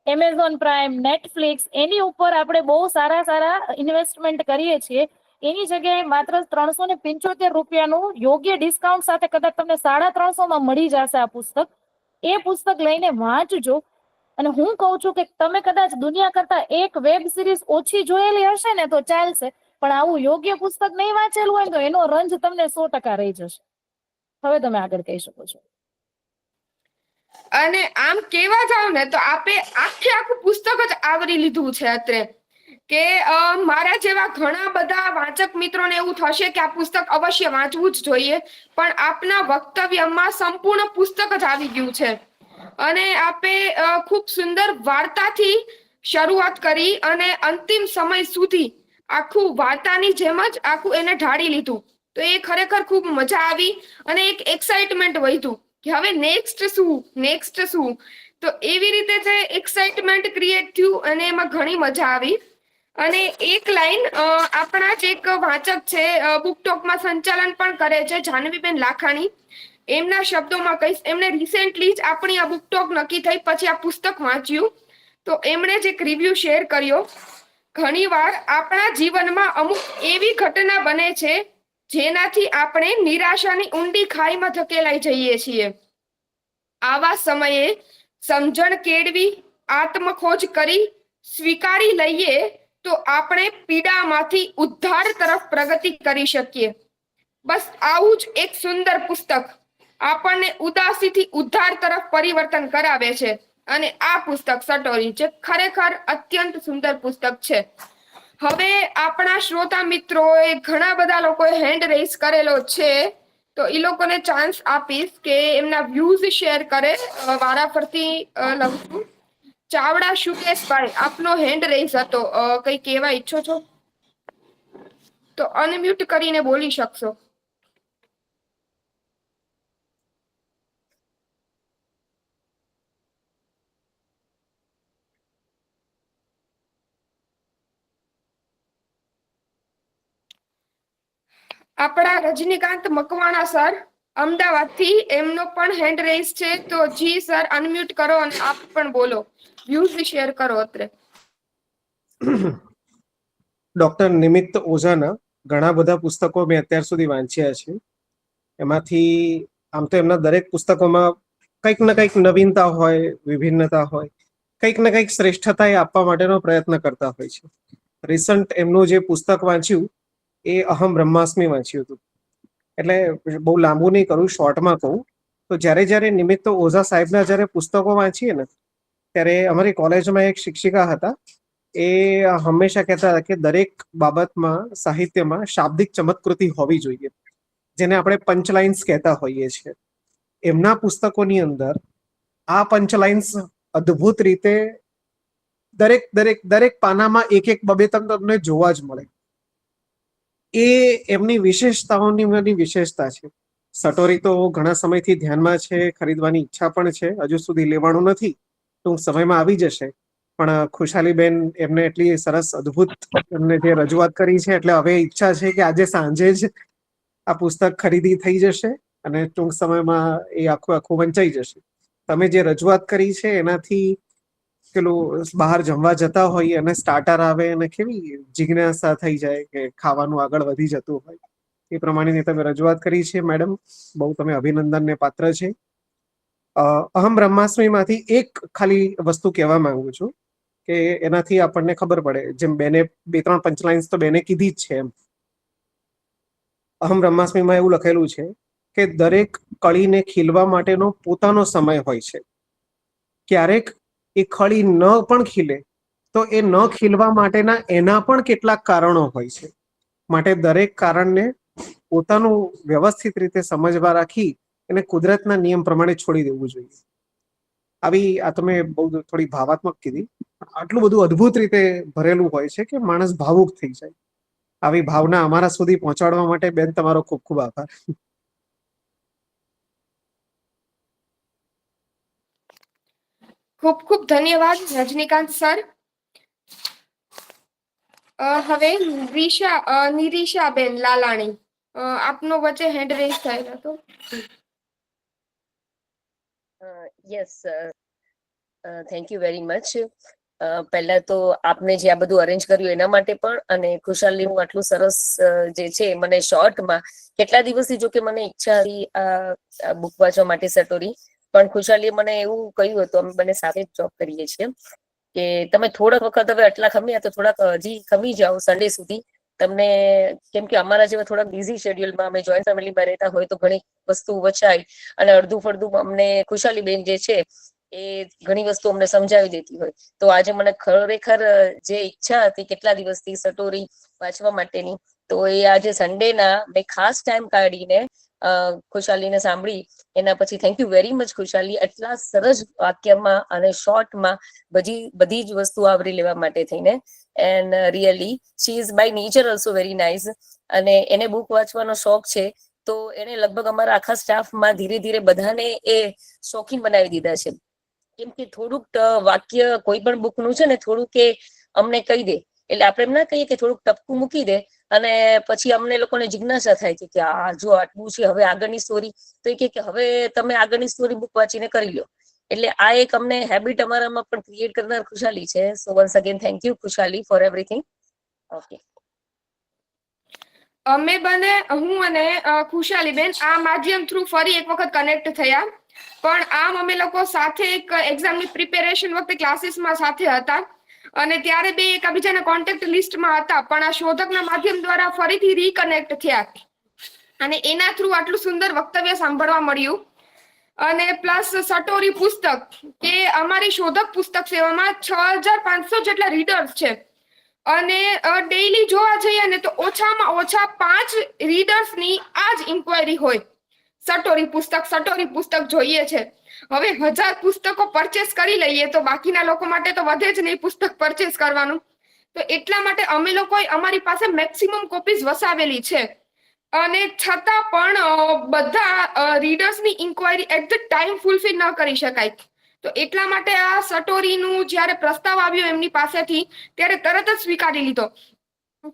Amazon Prime, Netflix, એની ઉપર આપણે બહુ સારા ઇન્વેસ્ટમેન્ટ કરીએ છીએ. એની જગ્યાએ માત્ર 375 રૂપિયાનું યોગ્ય ડિસ્કાઉન્ટ સાથે કદાચ તમને 350 મળી જશે આ પુસ્તક. એ પુસ્તક લઈને વાંચજો. અને હું કહું છું કે તમે કદાચ દુનિયા કરતા એક વેબ સિરીઝ ઓછી જોયેલી હશે ને તો ચાલશે, પણ આવું યોગ્ય પુસ્તક નહીં વાંચેલું હોય તો એનો રંજ તમને 100% રહી જશે. હવે તમે આગળ કહી શકો છો. અને આમ કેવા જાવ ને તો આપે આખું પુસ્તક જ આવરી લીધું છે અત્યારે. કે મારા જેવા ઘણા બધા વાંચક મિત્રોને એવું થશે કે આ પુસ્તક અવશ્ય વાંચવું જ જોઈએ, પણ આપના વક્તવ્યમાં સંપૂર્ણ પુસ્તક જ આવી ગયું છે. અને આપે ખૂબ સુંદર વાર્તાથી શરૂઆત કરી અને અંતિમ સમય સુધી આખું વાર્તાની જેમ જ આખું એને ઢાળી લીધું. તો એ ખરેખર ખૂબ મજા આવી અને એક એક્સાઇટમેન્ટ વધ્યું કે હવે નેક્સ્ટ શું. તો એવી રીતે જે એક્સાઇટમેન્ટ ક્રિએટ થયું અને એમાં ઘણી મજા આવી. અને એક લાઈન આપણા જ એક વાચક છે, બુકટોકમાં સંચાલન પણ કરે છે, જાનવીબેન લાખાણી, એમના શબ્દોમાં કહીશ. એમણે રિસેન્ટલી જ આપણી આ બુકટોક નક્કી થઈ પછી આ પુસ્તક વાંચ્યું, તો એમણે જ એક રિવ્યુ શેર કર્યો. ઘણીવાર આપણા જીવનમાં અમુક એવી ઘટના બને છે જેનાથી આપણે નિરાશાની ઊંડી ખાઈમાં ધકેલાઈ જઈએ છીએ. આવા સમયે સમજણ કેળવી, આત્મખોજ કરી, સ્વીકારી લઈએ તો આપણે પીડામાંથી ઉદ્ધાર તરફ પ્રગતિ કરી શકીએ. બસ આવું જ એક સુંદર પુસ્તક આપણને ઉદાસીથી ઉદ્ધાર તરફ પરિવર્તન કરાવે છે. અને આ પુસ્તક સટોરી જે ખરેખર અત્યંત સુંદર પુસ્તક છે. હવે આપણા શ્રોતા મિત્રોએ ઘણા બધા લોકોએ હેન્ડ રેઇઝ કરેલો છે, તો એ લોકોને ચાન્સ આપીશ કે એમના વ્યૂઝ શેર કરે. વારાફરતી લઉં છું. ચાવડા શુકેશભાઈ, આપનો હેન્ડ રેઇઝ હતો, કઈ કહેવા ઈચ્છો છો તો અનમ્યુટ કરીને બોલી શકશો. આપણા રજનીકાંત મકવાણા સર અમદાવાદથી, એમનો પણ હેન્ડ રેઇઝ છે. તો જી સર, અનમ્યુટ કરો અને આપ પણ બોલો, વ્યૂઝ શેર કરો. અત્રે ડોક્ટર નિમિત્ત ઓઝાના ઘણા બધા પુસ્તકો મેં અત્યાર સુધી વાંચ્યા છે. એમાંથી આમ તો એમના દરેક પુસ્તકોમાં કંઈક ને કંઈક નવીનતા હોય, વિભિન્નતા હોય, કંઈક ને કંઈક શ્રેષ્ઠતા એ આપવા માટેનો પ્રયત્ન કરતા હોય છે. રિસન્ટ એમનું જે પુસ્તક વાંચ્યું એ અહમ બ્રહ્માસ્મિ વાંચ્યું હતું. એટલે બહુ લાંબુ નહીં કરું, શોર્ટમાં કહું તો જ્યારે નિમિત્ત ઓઝા સાહેબના જ્યારે પુસ્તકો વાંચીએ ને ત્યારે અમારી કોલેજમાં એક શિક્ષિકા હતા. એ હંમેશા કહેતા હતા કે દરેક બાબતમાં, સાહિત્યમાં શાબ્દિક ચમત્કૃતિ હોવી જોઈએ, જેને આપણે પંચલાઇન્સ કહેતા હોઈએ છીએ. એમના પુસ્તકોની અંદર આ પંચલાઇન્સ અદ્ભુત રીતે દરેક પાનામાં એક બબે તમને જોવા જ મળે. એ એમની વિશેષતાઓની વિશેષતા છે. સટોરી તો ઘણા સમયથી ધ્યાનમાં છે, ખરીદવાની ઈચ્છા પણ છે, હજુ સુધી લેવાનું નથી, ટૂંક સમયમાં આવી જશે. પણ ખુશાલીબેન એમને એટલી સરસ અદ્ભુત એમને જે રજૂઆત કરી છે, એટલે હવે ઈચ્છા છે કે આજે સાંજે જ આ પુસ્તક ખરીદી થઈ જશે અને ટૂંક સમયમાં એ આખું વંચાઈ જશે. તમે જે રજૂઆત કરી છે એનાથી પેલું બહાર જમવા જતા હોય અને સ્ટાર્ટર આવે અને કેવી જિજ્ઞાસા થઈ જાય કે ખાવાનું આગળ વધી જતું હોય, એ પ્રમાણેની તમે રજૂઆત કરી છે મેડમ. બહુ તમે અભિનંદનને પાત્ર છે. અહમ બ્રહ્માસ્મિમાંથી એક ખાલી વસ્તુ કહેવા માંગુ છું કે એનાથી આપણને ખબર પડે, જેમ બેને 2-3 પંચલાઇન્સ તો બેને કીધી જ છે એમ. અહમ બ્રહ્માસ્મિમાં એવું લખેલું છે કે દરેક કળીને ખીલવા માટેનો પોતાનો સમય હોય છે. ક્યારેક એ કળી ન પણ ખીલે તો એ ન ખીલવા માટેના એના પણ કેટલાક કારણો હોય છે. માટે દરેક કારણને પોતાનું વ્યવસ્થિત રીતે સમજવા રાખી એને કુદરતના નિયમ પ્રમાણે છોડી દેવું જોઈએ. આ તમે બહુ થોડી ભાવાત્મક કીધી. આટલું બધું અદ્ભુત રીતે ભરેલું હોય છે કે માણસ ભાવુક થઈ જાય. આવી ભાવના અમારા સુધી પહોંચાડવા માટે બેન તમારો ખૂબ ખૂબ આભાર. ખૂબ ખૂબ ધન્યવાદ રજનીકાંત સર. હવે નિરીશાબેન લાલાણી, આપનો વચ્ચે હેન્ડ રેઝ થયેલો હતો. Yes sir, thank you very much. પહેલા તો આપને જે આ બધું અરેન્જ કર્યું એના માટે પણ, અને ખુશાલીનું આટલું સરસ જે છે મને શોર્ટમાં કેટલા દિવસથી જો કે મને ઈચ્છા હતી આ બુક વાંચવા માટે સટોરી, પણ ખુશાલીએ મને એવું કહ્યું હતું, અમે બંને સાથે જ જોબ કરીએ છીએ, કે તમે થોડાક વખત હવે આટલા ખમ્યા તો થોડાક હજી ખમી જાઓ સન્ડે સુધી. તમને કેમ કે અમારા જેવા થોડા બિઝી શેડ્યુલમાં અમે જોઈન્ટ ફેમિલીમાં રહેતા હોય તો ઘણી વસ્તુ વચાય, અને અડધું ફડધું અમને ખુશાલીબેન જે છે એ ઘણી વસ્તુ અમને સમજાવી દેતી હોય. તો આજે મને ખરેખર જે ઈચ્છા હતી કેટલા દિવસથી સટોરી વાંચવા માટેની, તો એ આજે સન્ડેના મેં ખાસ ટાઈમ કાઢીને ખુશાલીને સાંભળી. એના પછી થેન્ક યુ વેરી મચ ખુશાલી, એટલા સરસ વાક્યમાં અને શોર્ટમાં બધી જ વસ્તુ આવરી લેવા માટે થઈને. And really she is by nature also very nice, અને એને બુક વાંચવાનો શોખ છે. તો એને લગભગ અમારા આખા સ્ટાફમાં ધીરે ધીરે બધાને એ શોખીન બનાવી દીધા છે. કેમ કે થોડુંક વાક્ય કોઈ પણ બુકનું છે ને થોડુંક એ અમને કહી દે, એટલે આપણે એમ ના કહીએ કે થોડુંક ટપકું મૂકી દે, અને પછી અમને લોકોને જિજ્ઞાસા થાય કે આ જો આટલું છે, હવે આગળની સ્ટોરી, તો એ કે હવે તમે આગળની સ્ટોરી બુક વાંચીને કરી લો. એટલે આ એક અમને હેબિટ અમારામાં પણ ક્રિએટ કરનાર ખુશાલી છે. So once again thank you Khushali for everything. Okay, અમે બંને, હું અને ખુશાલીબેન આ માધ્યમ થ્રુ ફરી એક વખત કનેક્ટ થયા. પણ આમ અમે લોકો સાથે એક એક્ઝામની પ્રિપેરેશન વખતે ક્લાસીસમાં સાથે હતા, અને ત્યારે બે એકબીજાના કોન્ટેક્ટ લિસ્ટમાં હતા, પણ આ શોધકના માધ્યમ દ્વારા ફરીથી રીકનેક્ટ થયા, અને એના થ્રુ આટલું સુંદર વક્તવ્ય સાંભળવા મળ્યું. અને પ્લસ સટોરી પુસ્તક, કે અમારી શોધક પુસ્તક સેવામાં 6500 જેટલા રીડર્સ છે, અને ડેઈલી જોવા જઈએ ને તો ઓછામાં ઓછા 5 રીડર્સની આ જ ઇન્ક્વાયરી હોય, સટોરી પુસ્તક જોઈએ છે. હવે 1000 પુસ્તકો પરચેસ કરી લઈએ તો બાકીના લોકો માટે તો વધે જ નહીં પુસ્તક પરચેસ કરવાનું. તો એટલા માટે અમે લોકોએ અમારી પાસે મેક્સિમમ કોપીઝ વસાવેલી છે, અને છતાં પણ બધા રીડર્સની inquiry at the time fulfil ન કરી શકાય. તો એટલા માટે આ સટોરીનું જ્યારે પ્રસ્તાવ આવ્યો એમની પાસેથી, ત્યારે તરત જ સ્વીકારી લીધો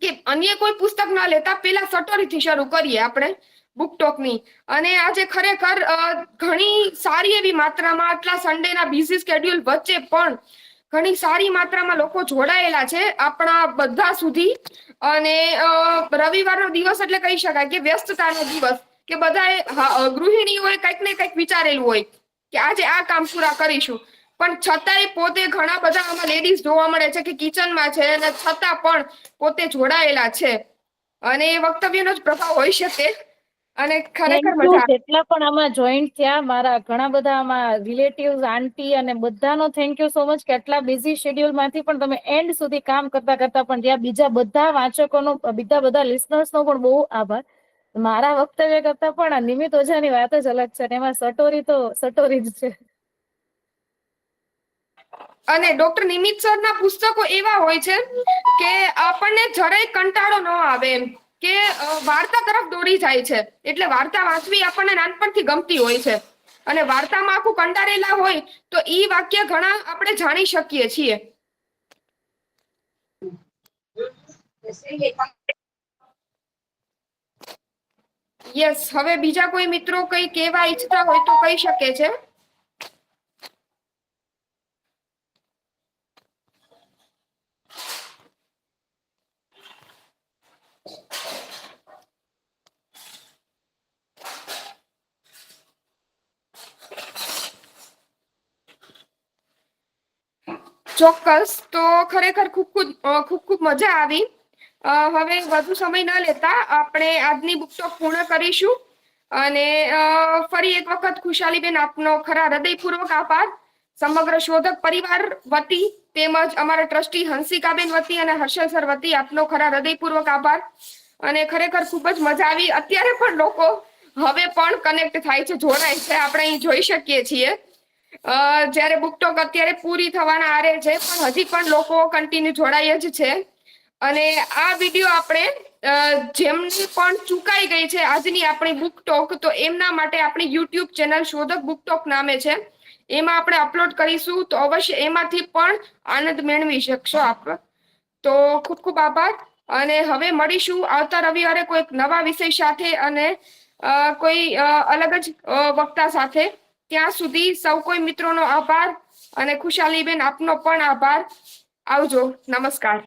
કે અન્ય કોઈ પુસ્તક ના લેતા પેલા સટોરીથી શરૂ કરીએ આપણે બુકટોકની. અને આજે ખરેખર ઘણી સારી એવી માત્રામાં આટલા સન્ડેના બિઝી સ્કેડ્યુલ વચ્ચે પણ ઘણી સારી માત્રામાં લોકો જોડાયેલા છે આપણા બધા સુધી. અને રવિવારનો દિવસ એટલે કહી શકાય કે વ્યસ્તતાનો દિવસ, કે બધાએ ગૃહિણીઓએ કંઈક ને કંઈક વિચારેલું હોય કે આજે આ કામ પૂરા કરીશું, પણ છતાંય પોતે ઘણા બધા આમાં લેડીઝ જોવા મળે છે કે કિચનમાં છે, અને છતાં પણ પોતે જોડાયેલા છે, અને એ વક્તવ્યનો જ પ્રભાવ હોઈ શકે. અને ખરેખર થેન્ક યુ. મજા. જેટલા પણ આમાં જોઈન્ટ થયા, મારા ઘણા બધા આમાં રિલેટિવ્સ, આંટી અને બધાનો થેન્ક યુ સો મચ કે આટલા બિઝી શેડ્યુલ માંથી પણ તમે એન્ડ સુધી કામ કરતા કરતા પણ ત્યાં બીજા બધા વાંચકોનો, બીજા બધા લિસનર્સનો પણ બહુ આભાર. મારા વક્તવ્ય કરતા પણ આ નિમિત ઓઝાની વાત જ અલગ છે, અને એમાં સટોરી તો સટોરી જ છે. અને ડોક્ટર નિમિત સરના પુસ્તકો એવા હોય છે કે આપણને જરાય કંટાળો ન આવે એમ. કે વાર્તા તરફ દોરી જાય છે. એટલે વાર્તા વાંચવી આપણને નાનપણથી ગમતી હોય છે અને વાર્તામાં આખું કંડારેલા હોય તો ઈ વાક્ય ઘણા આપણે જાણી શકીએ છીએ. યસ, હવે બીજા કોઈ મિત્રો કઈ કહેવા ઈચ્છતા હોય તો કહી શકે છે. ચોક્કસ. તો ખરેખર ખૂબ મજા આવી. હવે વધુ સમય ન લેતા આપણે આજની બુક ટોક પૂર્ણ કરીશું અને ફરી એક વખત ખુશાલીબેન આપનો ખરા હૃદયપૂર્વક આભાર. સમગ્ર શોધક પરિવાર વતી તેમજ અમારા ટ્રસ્ટી હંસિકાબેન વતી અને હર્ષલ સર વતી આપનો ખરા હૃદયપૂર્વક આભાર. અને ખરેખર ખૂબ જ મજા આવી. અત્યારે પણ લોકો હવે પણ કનેક્ટ થાય છે, જોડાય છે, આપણે અહીં જોઈ શકીએ છીએ. જ્યારે બુક ટોક અત્યારે પૂરી થવાના આરે છે પણ હજી પણ લોકો કન્ટિન્યુ જોડાય જ છે. અને આ વિડીયો આપણે જેમની પણ ચૂકાઈ ગઈ છે આજની આપણી બુક ટોક, તો એમના માટે આપણી યુટ્યુબ ચેનલ શોધક બુક ટોક નામે છે, એમાં આપણે અપલોડ કરીશું. તો અવશ્ય એમાંથી પણ આનંદ મેળવી શકશો આપ. તો ખૂબ ખૂબ આભાર અને હવે મળીશું આવતા રવિવારે કોઈક નવા વિષય સાથે અને કોઈ અલગ જ વક્તા સાથે. ત્યાં સુધી સૌ કોઈ મિત્રોનો આભાર અને ખુશાલીબેન આપનો પણ આભાર. આવજો. નમસ્કાર.